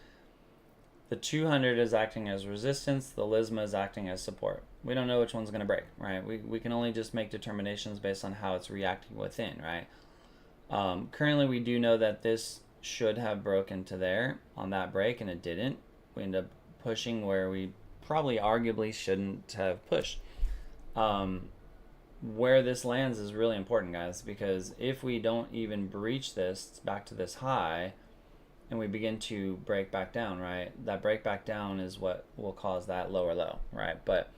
the 200 is acting as resistance, the LISMA is acting as support. We don't know which one's going to break, right? We can only just make determinations based on how it's reacting within, right? Currently, we do know that this should have broken to there on that break, and it didn't. We end up pushing where we probably arguably shouldn't have pushed. Where this lands is really important, guys, because if we don't even breach this back to this high, and we begin to break back down, right? That break back down is what will cause that lower low, right? But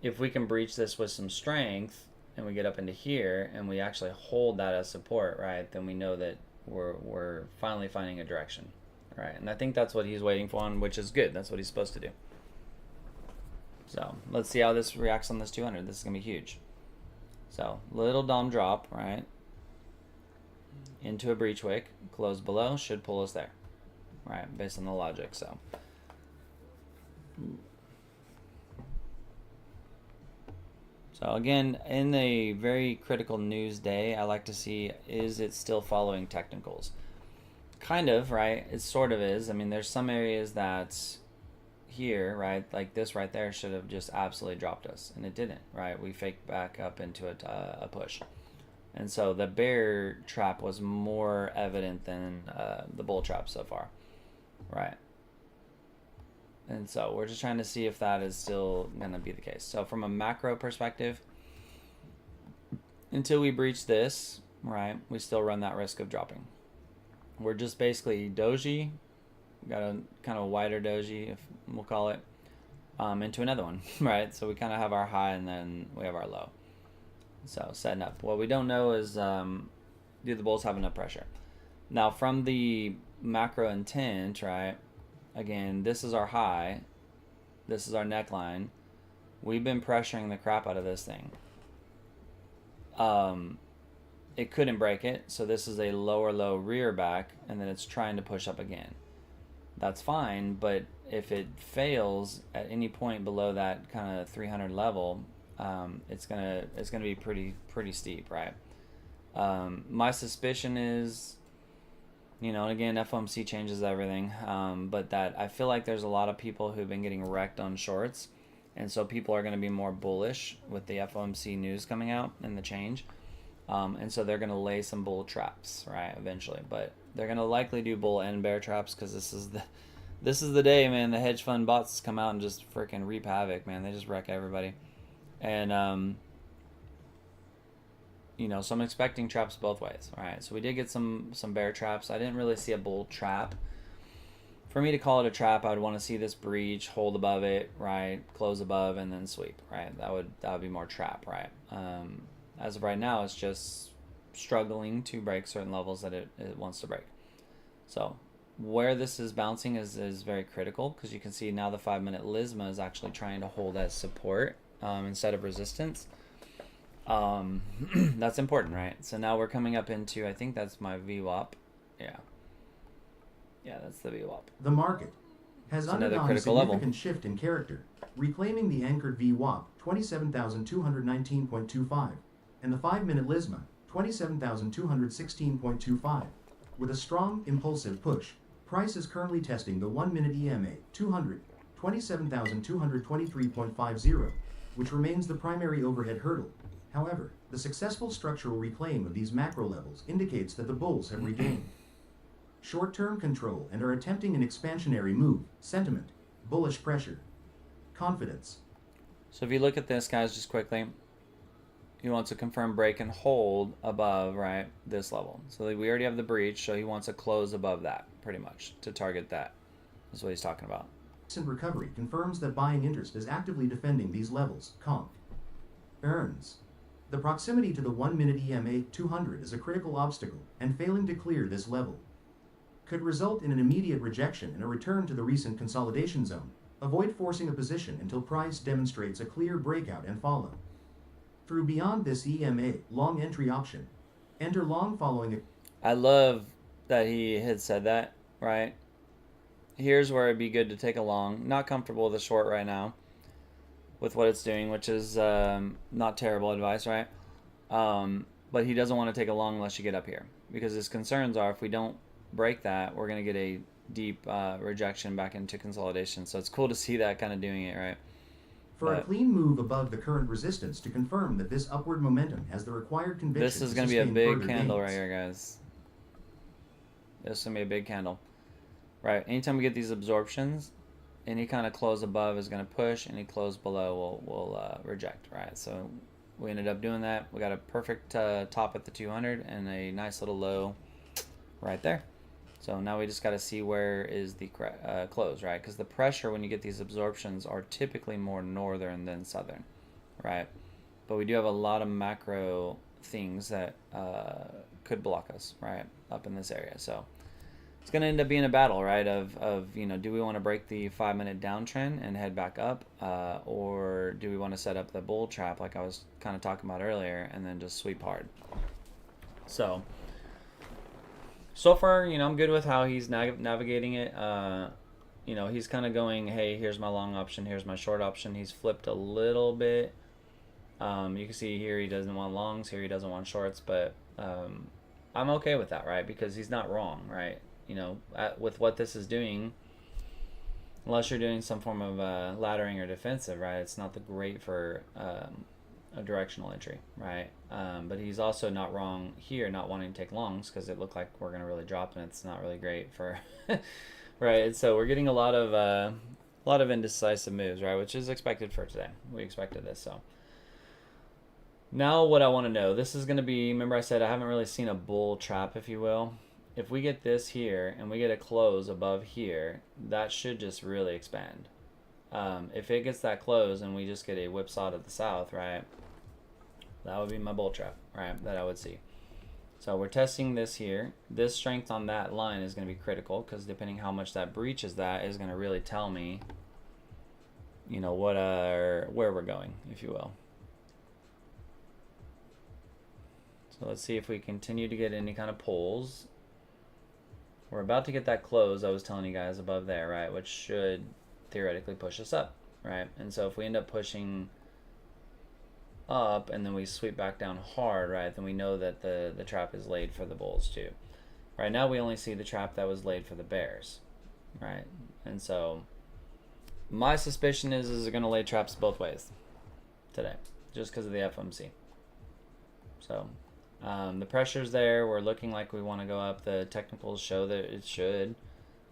if we can breach this with some strength and we get up into here and we actually hold that as support, right? Then we know that we're finally finding a direction, right? And I think that's what he's waiting for, which is good. That's what he's supposed to do. So let's see how this reacts on this 200. This is gonna be huge. So little DOM drop, right? Into a breach wick, close below, should pull us there, right? Based on the logic. So again, in a very critical news day, I like to see, is it still following technicals? Kind of, right? It sort of is. I mean, there's some areas that here, right, like this right there should have just absolutely dropped us, and it didn't, right? We faked back up into a push. And so the bear trap was more evident than the bull trap so far, right? And so we're just trying to see if that is still going to be the case. So from a macro perspective, until we breach this, right, we still run that risk of dropping. We're just basically doji, got a kind of a wider doji, if we'll call it, into another one, right? So we kind of have our high and then we have our low. So setting up. What we don't know is do the bulls have enough pressure? Now from the macro intent, right? Again, this is our high. This is our neckline. We've been pressuring the crap out of this thing. It couldn't break it, so this is a lower low rear back, and then it's trying to push up again. That's fine, but if it fails at any point below that kind of 300 level, it's gonna be pretty steep, right? My suspicion is, and again, FOMC changes everything, but that I feel like there's a lot of people who've been getting wrecked on shorts, and so people are going to be more bullish with the FOMC news coming out and the change, and so they're going to lay some bull traps, right, eventually, but they're going to likely do bull and bear traps because this is the day, man. The hedge fund bots come out and just freaking reap havoc, man. They just wreck everybody. And so I'm expecting traps both ways. All right, so we did get some bear traps. I didn't really see a bull trap. For me to call it a trap, I would want to see this breach, hold above it, right, close above, and then sweep, right? That would be more trap, right? As of right now, it's just struggling to break certain levels that it wants to break. So where this is bouncing is very critical, because you can see now the 5-minute LISMA is actually trying to hold as support instead of resistance. That's important, right? So now we're coming up into, I think that's my VWAP. Yeah, that's the VWAP. The market has undergone a significant level. shift in character, reclaiming the anchored VWAP 27,219.25 and the 5-minute LISMA 27,216.25. With a strong, impulsive push, price is currently testing the 1-minute EMA 200 27,223.50 which remains the primary overhead hurdle. However, the successful structural reclaim of these macro levels indicates that the bulls have regained short-term control and are attempting an expansionary move. Sentiment, bullish pressure, confidence. So if you look at this, guys, just quickly, he wants a confirmed break and hold above, right, this level. So we already have the breach, so he wants a close above that, pretty much, to target that. That's what he's talking about. Recent recovery confirms that buying interest is actively defending these levels. Conk. Earns. The proximity to the 1-minute EMA 200 is a critical obstacle, and failing to clear this level could result in an immediate rejection and a return to the recent consolidation zone. Avoid forcing a position until price demonstrates a clear breakout and follow through beyond this EMA long entry option. Enter long following a... I love that he had said that, right? Here's where it'd be good to take a long. Not comfortable with a short right now with what it's doing, which is not terrible advice, right? But he doesn't want to take a long unless you get up here, because his concerns are if we don't break that, we're going to get a deep rejection back into consolidation. So it's cool to see that kind of doing it, right? For a clean move above the current resistance to confirm that this upward momentum has the required conviction. This is going to be a big candle right here, guys. This is going to be a big candle. Right, anytime we get these absorptions, any kind of close above is going to push, any close below will reject, right? So we ended up doing that. We got a perfect top at the 200 and a nice little low right there. So now we just got to see where is the close, right? Because the pressure when you get these absorptions are typically more northern than southern, right? But we do have a lot of macro things that could block us, right, up in this area. So it's going to end up being a battle, right, of you know, do we want to break the 5-minute downtrend and head back up, or do we want to set up the bull trap like I was kind of talking about earlier and then just sweep hard? So far, you know, I'm good with how he's navigating it. You know, he's kind of going, hey, here's my long option, here's my short option. He's flipped a little bit. You can see here he doesn't want longs, here he doesn't want shorts, but I'm okay with that, right? Because he's not wrong, right? You know, with what this is doing, unless you're doing some form of laddering or defensive, right? It's not the great for a directional entry, right? But he's also not wrong here, not wanting to take longs, because it looked like we're going to really drop, and it's not really great for, right? So we're getting a lot of indecisive moves, right? Which is expected for today. We expected this, so. Now what I want to know, this is going to be, remember I said I haven't really seen a bull trap, if you will. If we get this here and we get a close above here, that should just really expand. If it gets that close and we just get a whipsaw to the south, right, that would be my bull trap, right, that I would see. So we're testing this here. This strength on that line is going to be critical, because depending how much that breaches that is going to really tell me, you know, where we're going, if you will. So let's see if we continue to get any kind of pulls. We're about to get that close I was telling you guys above there, right, which should theoretically push us up, right? And so if we end up pushing up and then we sweep back down hard, right, then we know that the trap is laid for the bulls too. Right now we only see the trap that was laid for the bears, right? And so my suspicion is they're going to lay traps both ways today, just because of the FOMC. So the pressure's there. We're looking like we want to go up. The technicals show that it should.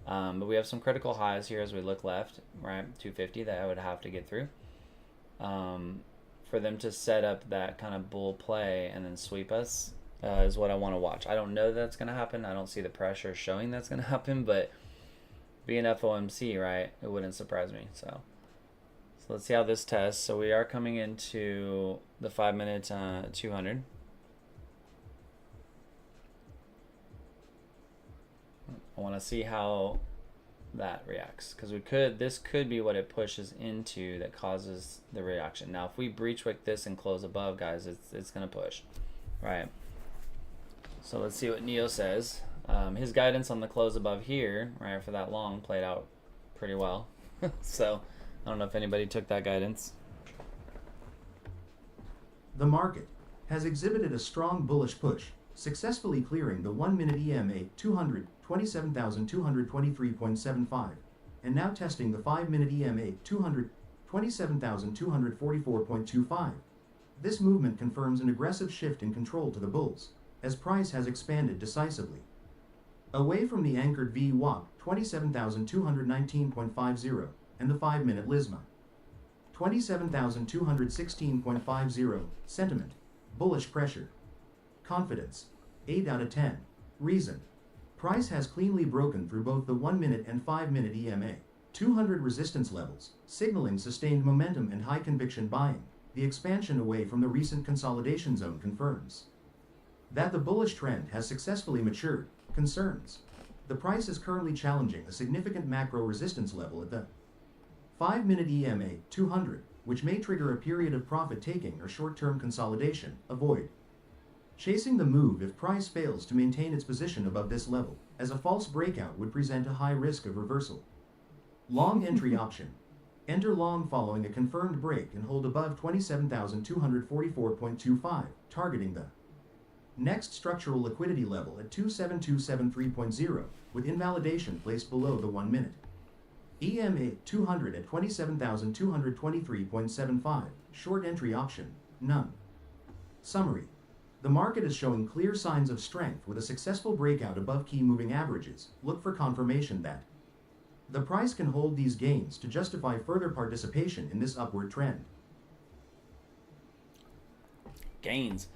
But we have some critical highs here as we look left, right? 250 that I would have to get through. For them to set up that kind of bull play and then sweep us is what I want to watch. I don't know that's going to happen. I don't see the pressure showing that's going to happen, but being FOMC, right, it wouldn't surprise me. So let's see how this tests. So we are coming into the 5-minute 200. I want to see how that reacts, because this could be what it pushes into that causes the reaction. Now if we breach wick this and close above, guys, it's gonna push, right? So let's see what Neo says. His guidance on the close above here, right, for that long played out pretty well. So I don't know if anybody took that guidance. The market has exhibited a strong bullish push, successfully clearing the 1-minute EMA 200 27,223.75, and now testing the 5-minute EMA 200 27,244.25. This movement confirms an aggressive shift in control to the bulls, as price has expanded decisively. Away from the anchored VWAP 27,219.50 and the 5-minute LISMA 27,216.50. Sentiment: bullish pressure. Confidence: 8 out of 10. Reason: price has cleanly broken through both the 1-minute and 5-minute EMA 200 resistance levels, signaling sustained momentum and high conviction buying. The expansion away from the recent consolidation zone confirms that the bullish trend has successfully matured. Concerns: the price is currently challenging a significant macro resistance level at the 5-minute EMA 200, which may trigger a period of profit taking or short-term consolidation. Avoid chasing the move if price fails to maintain its position above this level, as a false breakout would present a high risk of reversal. Long entry option: enter long following a confirmed break and hold above 27,244.25, targeting the next structural liquidity level at 27273.0, with invalidation placed below the 1-minute EMA 200 at 27,223.75. Short entry option: none. Summary: the market is showing clear signs of strength with a successful breakout above key moving averages. Look for confirmation that the price can hold these gains to justify further participation in this upward trend. Gains.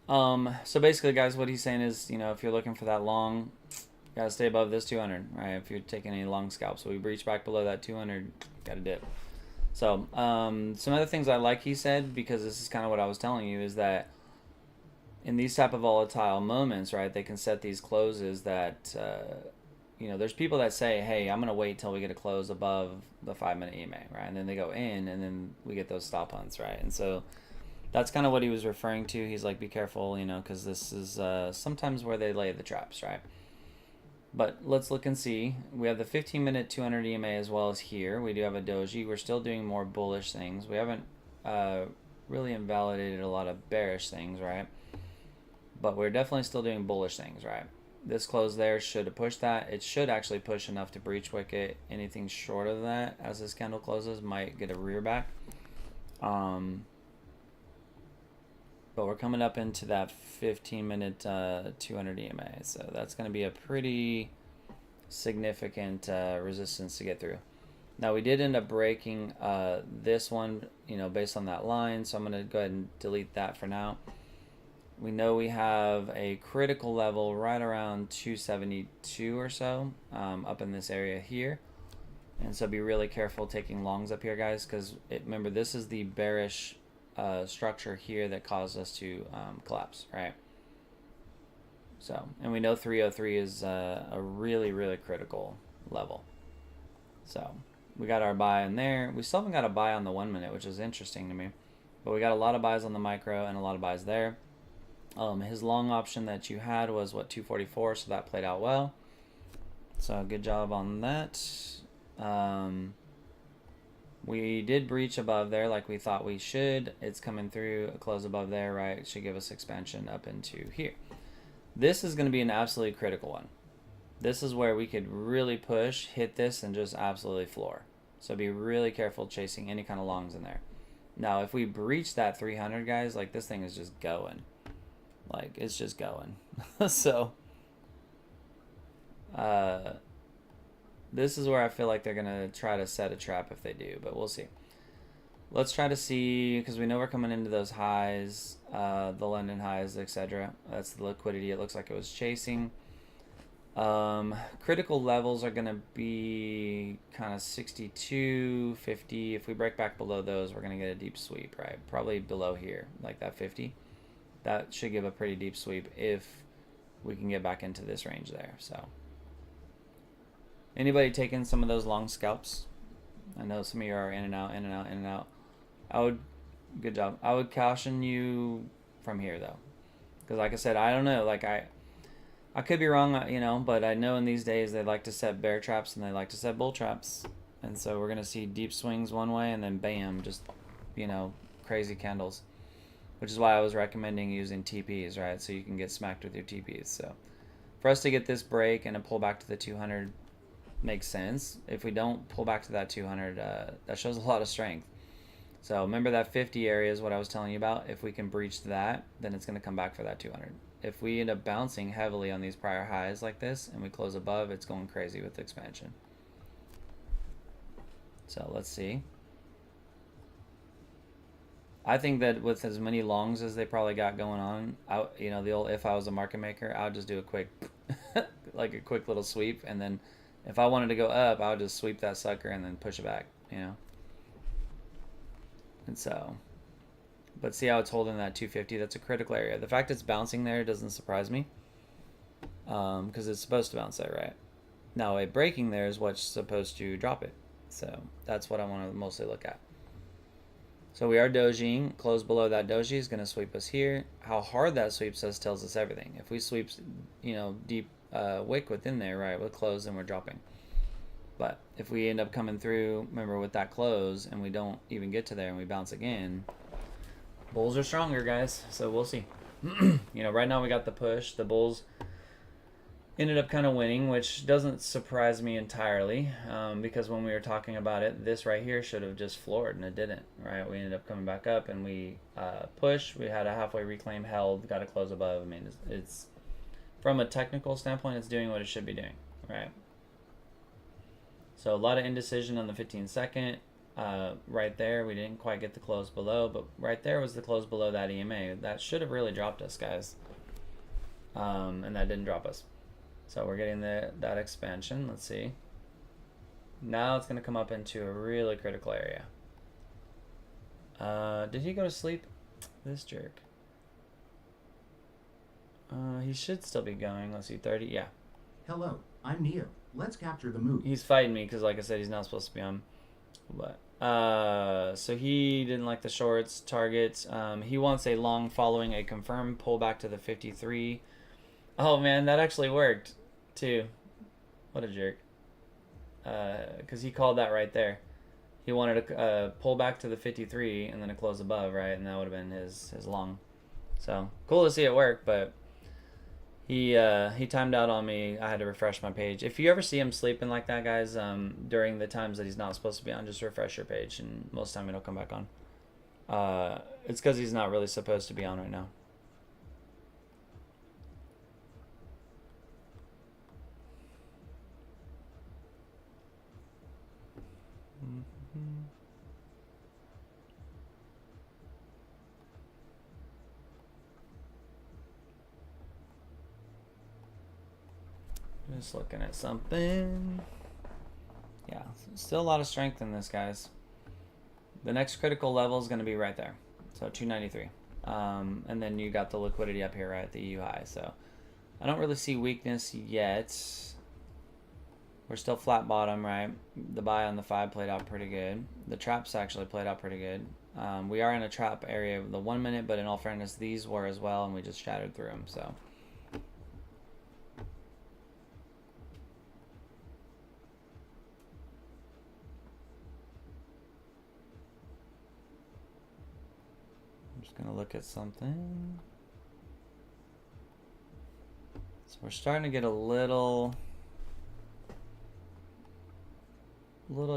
So basically, guys, what he's saying is, if you're looking for that long, you gotta stay above this 200, right? If you're taking any long scalps, so we breach back below that 200, gotta dip. So, some other things I like he said, because this is kind of what I was telling you, is that in these type of volatile moments, right, they can set these closes that, there's people that say, hey, I'm gonna wait till we get a close above the 5-minute EMA, right? And then they go in, and then we get those stop hunts, right? And so that's kind of what he was referring to. He's like, be careful, because this is sometimes where they lay the traps, right? But let's look and see. We have the 15-minute 200 EMA as well as here. We do have a doji. We're still doing more bullish things. We haven't really invalidated a lot of bearish things, right? But we're definitely still doing bullish things, right? This close there should have pushed that. It should actually push enough to breach wicket. Anything short of that as this candle closes might get a rear back. But we're coming up into that 15-minute 200 EMA. So that's going to be a pretty significant resistance to get through. Now, we did end up breaking this one, based on that line. So I'm going to go ahead and delete that for now. We know we have a critical level right around 272 or so, up in this area here. And so be really careful taking longs up here, guys, because remember, this is the bearish structure here that caused us to collapse, right? So, and we know 303 is a really, really critical level. So we got our buy in there. We still haven't got a buy on the 1-minute, which is interesting to me. But we got a lot of buys on the micro and a lot of buys there. His long option that you had was, 244, so that played out well. So good job on that. We did breach above there like we thought we should. It's coming through, a close above there, right? It should give us expansion up into here. This is going to be an absolutely critical one. This is where we could really push, hit this, and just absolutely floor. So be really careful chasing any kind of longs in there. Now, if we breach that 300, guys, like this thing is just going. Like, it's just going. So, this is where I feel like they're going to try to set a trap if they do, but we'll see. Let's try to see, because we know we're coming into those highs, the London highs, etc. That's the liquidity it looks like it was chasing. Critical levels are going to be kind of 62, 50. If we break back below those, we're going to get a deep sweep, right? Probably below here, like that 50. That should give a pretty deep sweep if we can get back into this range there. So, anybody taking some of those long scalps? I know some of you are in and out, in and out, in and out. Good job. I would caution you from here though, because like I said, I don't know. Like I could be wrong, but I know in these days they like to set bear traps and they like to set bull traps, and so we're gonna see deep swings one way and then bam, just crazy candles. Which is why I was recommending using TPs, right? So you can get smacked with your TPs. So for us to get this break and a pull back to the 200, makes sense. If we don't pull back to that 200, that shows a lot of strength. So remember that 50 area is what I was telling you about. If we can breach that, then it's going to come back for that 200. If we end up bouncing heavily on these prior highs like this and we close above, it's going crazy with expansion. So let's see. I think that with as many longs as they probably got going on, you know, the old if I was a market maker, I would just do a quick, like a quick little sweep, and then if I wanted to go up, I would just sweep that sucker and then push it back, you know. And so, but see how it's holding that 250? That's a critical area. The fact it's bouncing there doesn't surprise me, because it's supposed to bounce there, right? Now, a breaking there is what's supposed to drop it. So that's what I want to mostly look at. So we are dojiing. Close below that doji is going to sweep us here. How hard that sweeps us tells us everything. If we sweep, you know, deep wick within there, right, we'll close and we're dropping. But if we end up coming through, remember with that close, and we don't even get to there and we bounce again, bulls are stronger, guys. So we'll see. You know, right now we got the push. The bulls ended up kind of winning, which doesn't surprise me entirely, because when we were talking about it, this right here should have just floored, and it didn't, right? We ended up coming back up, and we pushed. We had a halfway reclaim, held, got to close above. I mean, it's from a technical standpoint, it's doing what it should be doing, right? So a lot of indecision on the 15-second. Right there, we didn't quite get the close below, but right there was the close below that EMA. That should have really dropped us, guys, and that didn't drop us. So we're getting that expansion. Let's see. Now it's going to come up into a really critical area. Did he go to sleep? This jerk. He should still be going. Let's see, 30. Yeah. Hello, I'm Neo. Let's capture the move. He's fighting me because, like I said, he's not supposed to be on. But so he didn't like the shorts targets. He wants a long following a confirmed pullback to the 53. Oh man, that actually worked too. What a jerk. Because he called that right there. He wanted to pull back to the 53 and then a close above, right? And that would have been his long. So cool to see it work, but he timed out on me. I had to refresh my page. If you ever see him sleeping like that, guys, during the times that he's not supposed to be on, just refresh your page, and most of the time it'll come back on. It's because he's not really supposed to be on right now. Just looking at something. Yeah, still a lot of strength in this, guys. The next critical level is going to be right there. So 293. And then you got the liquidity up here, right, at the EU high. So I don't really see weakness yet. We're still flat bottom, right? The buy on the 5 played out pretty good. The traps actually played out pretty good. We are in a trap area of the 1 minute, but in all fairness, these were as well, and we just shattered through them. So I'm just gonna look at something. So we're starting to get a little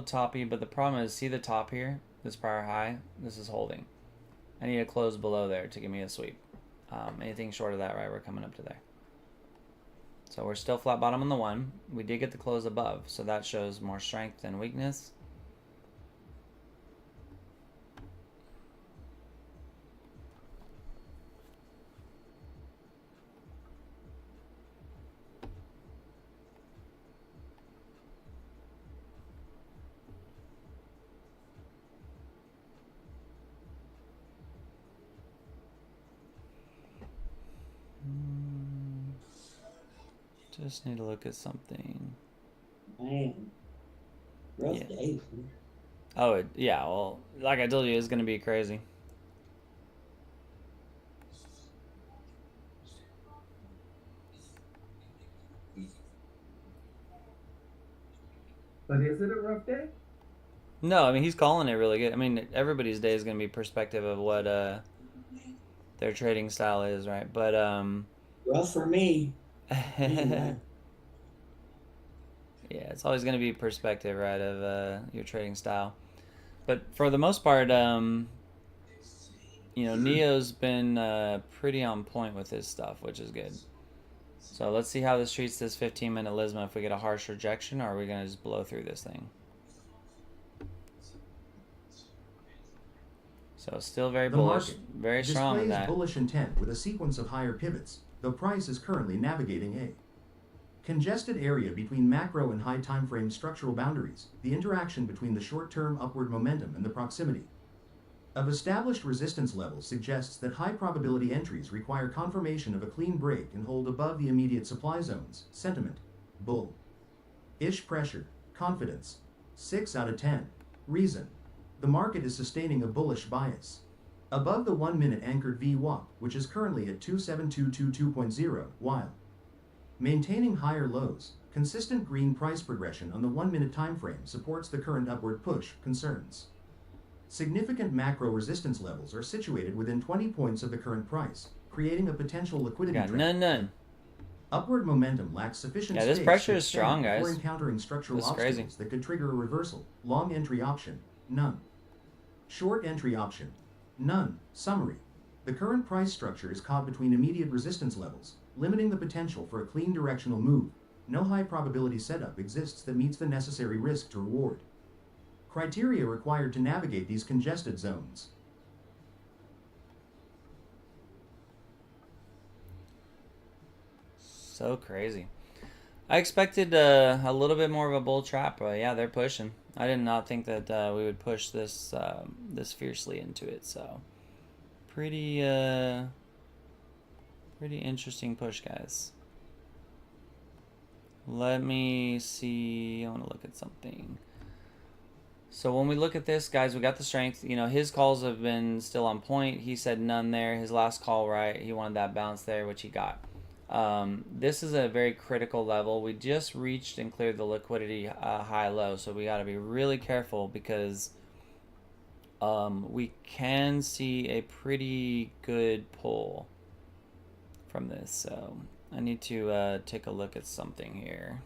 toppy, but the problem is, see the top here, this prior high, this is holding. I need to close below there to give me a sweep. Anything short of that, right, we're coming up to there. So we're still flat bottom on the 1. We did get the close above, so that shows more strength than weakness. Just need to look at something. Man, rough Yeah. day. Oh, yeah, well, like I told you, it's going to be crazy. But is it a rough day? No, I mean, he's calling it really good. I mean, everybody's day is going to be perspective of what their trading style is, right? But Rough for me. Yeah, it's always going to be perspective, right, of your trading style. But for the most part, Neo's been pretty on point with his stuff, which is good. So let's see how this treats this 15-minute Lisma. If we get a harsh rejection, or are we going to just blow through this thing? So still very The bullish, market very strong in displays that. bullish intent with a sequence of higher pivots, though price is currently navigating a congested area between macro and high timeframe structural boundaries, the interaction between the short-term upward momentum and the proximity of established resistance levels suggests that high probability entries require confirmation of a clean break and hold above the immediate supply zones. Sentiment: bull-ish pressure. Confidence: 6 out of 10. Reason: the market is sustaining a bullish bias above the 1-minute anchored VWAP, which is currently at 27222.0, while maintaining higher lows. Consistent green price progression on the 1-minute time frame supports the current upward push. Concerns: significant macro resistance levels are situated within 20 points of the current price, creating a potential liquidity Got trap. none. Upward momentum lacks sufficient Yeah, this space pressure to is extend strong, before guys. encountering structural This is crazy. obstacles that could trigger a reversal. Long entry option: none. Short entry option: none. Summary: the current price structure is caught between immediate resistance levels, limiting the potential for a clean directional move. No high probability setup exists that meets the necessary risk to reward criteria required to navigate these congested zones. So crazy. I expected a little bit more of a bull trap, but yeah, they're pushing. I did not think that we would push this this fiercely into it. So pretty interesting push, guys. Let me see. I want to look at something. So when we look at this, guys, we got the strength. His calls have been still on point. He said none there. His last call, right, he wanted that bounce there, which he got. This is a very critical level. We just reached and cleared the liquidity high-low, so we got to be really careful because we can see a pretty good pull from this. So I need to take a look at something here.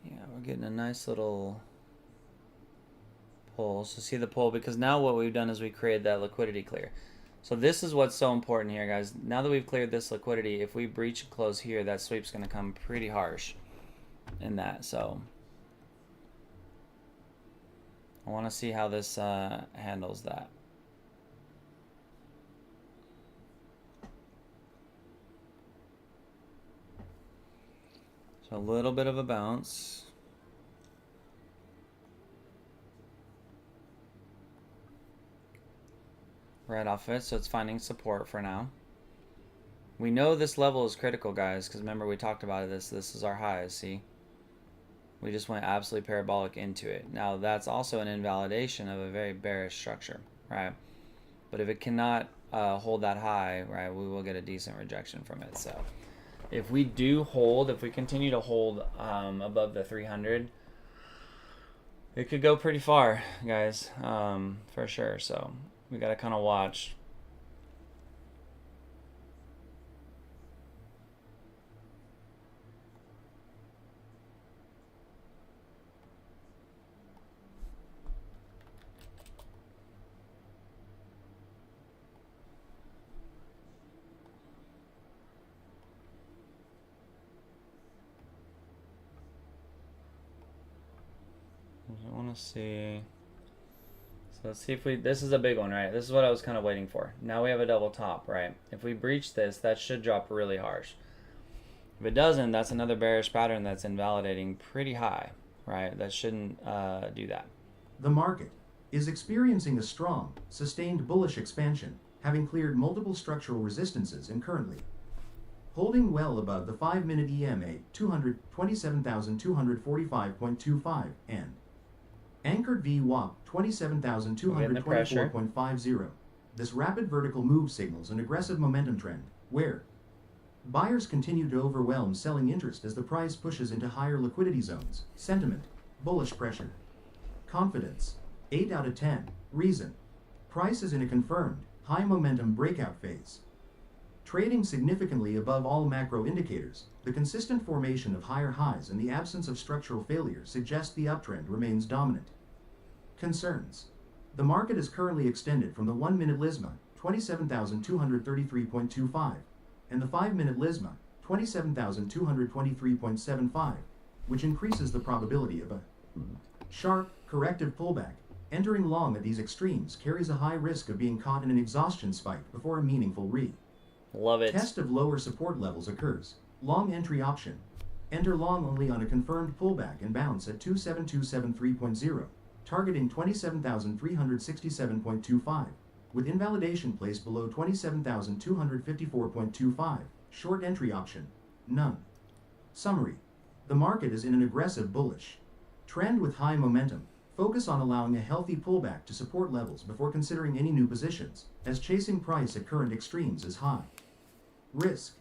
Yeah, we're getting a nice little pull. So see the pull, because now what we've done is we created that liquidity clear. So this is what's so important here, guys. Now that we've cleared this liquidity, if we breach and close here, that sweep's going to come pretty harsh in that. So I want to see how this handles that. So a little bit of a bounce. Right off it, so it's finding support for now. We know this level is critical, guys, because remember we talked about this is our highs. See, we just went absolutely parabolic into it. Now that's also an invalidation of a very bearish structure, right? But if it cannot hold that high, right, we will get a decent rejection from it. So if we do hold, if we continue to hold above the 300, it could go pretty far, guys, for sure. So we got to kind of watch. I want to see. So let's see if we, this is a big one, right? This is what I was kind of waiting for. Now we have a double top, right? If we breach this, that should drop really harsh. If it doesn't, that's another bearish pattern that's invalidating pretty high, right? That shouldn't do that. The market is experiencing a strong, sustained bullish expansion, having cleared multiple structural resistances and currently holding well above the 5-minute EMA 27,245.25 and anchored VWAP We're getting the pressure. 27,224.50. This rapid vertical move signals an aggressive momentum trend, where buyers continue to overwhelm selling interest as the price pushes into higher liquidity zones. Sentiment, bullish pressure. Confidence, 8 out of 10. Reason, price is in a confirmed, high momentum breakout phase. Trading significantly above all macro indicators, the consistent formation of higher highs and the absence of structural failure suggest the uptrend remains dominant. Concerns. The market is currently extended from the 1-minute LISMA, 27,233.25, and the 5-minute LISMA, 27,223.75, which increases the probability of a sharp, corrective pullback. Entering long at these extremes carries a high risk of being caught in an exhaustion spike before a meaningful Love it. test of lower support levels occurs. Long entry option. Enter long only on a confirmed pullback and bounce at 27273.0, targeting 27,367.25, with invalidation placed below 27,254.25. Short entry option. None. Summary. The market is in an aggressive bullish trend with high momentum. Focus on allowing a healthy pullback to support levels before considering any new positions, as chasing price at current extremes is high risk.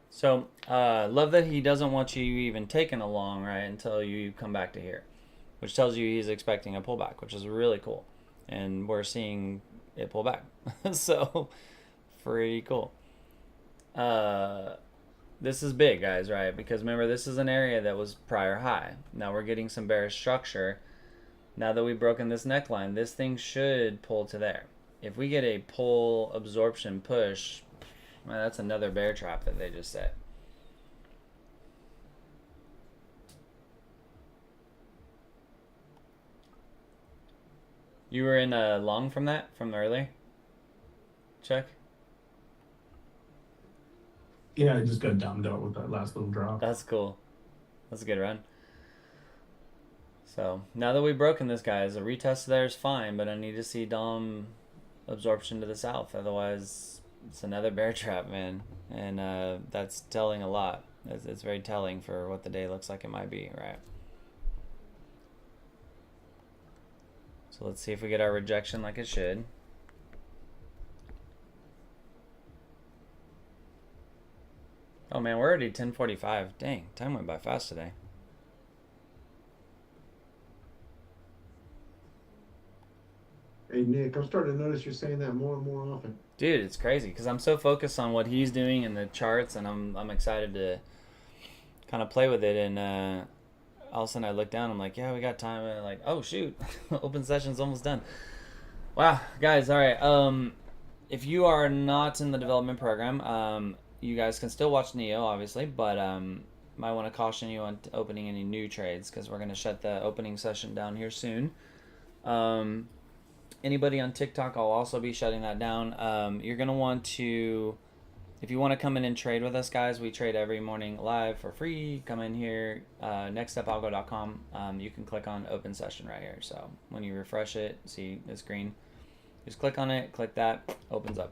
So, love that he doesn't want you even taking a long, right, until you come back to here, which tells you he's expecting a pullback, which is really cool. And we're seeing it pull back. So, pretty cool. This is big, guys, right? Because remember, this is an area that was prior high. Now we're getting some bearish structure. Now that we've broken this neckline, this thing should pull to there. If we get a pull absorption push, well, that's another bear trap that they just set. You were in a long from that, from earlier? Check. Yeah, I just got downed out with that last little drop. That's cool. That's a good run. So now that we've broken this, guys, a retest there is fine, but I need to see DOM absorption to the south. Otherwise, it's another bear trap, man. And that's telling a lot. It's very telling for what the day looks like it might be, right? So let's see if we get our rejection like it should. Oh man, we're already 10:45. Dang, time went by fast today. Hey Nick, I'm starting to notice you're saying that more and more often. Dude, it's crazy because I'm so focused on what he's doing in the charts, and I'm excited to kind of play with it. And all of a sudden I look down, I'm like, yeah, we got time. And I'm like, oh shoot, open session's almost done. Wow, guys, all right. If you are not in the development program, you guys can still watch Neo, obviously, but might want to caution you on opening any new trades because we're going to shut the opening session down here soon. Anybody on TikTok, I'll also be shutting that down. You're going to want to, if you want to come in and trade with us, guys, we trade every morning live for free. Come in here, nextstepalgo.com. You can click on open session right here. So when you refresh it, see it's green. Just click on it, click that, opens up.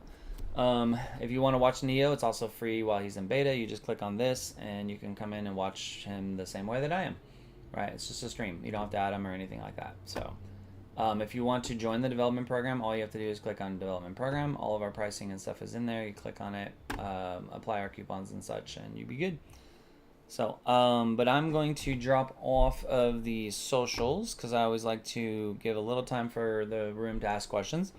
If you want to watch Neo, it's also free while he's in beta. You just click on this and you can come in and watch him the same way that I am, right? It's just a stream. You don't have to add him or anything like that. So if you want to join the development program, all you have to do is click on development program. All of our pricing and stuff is in there. You click on it, apply our coupons and such, and you'll be good. So, but I'm going to drop off of the socials because I always like to give a little time for the room to ask questions.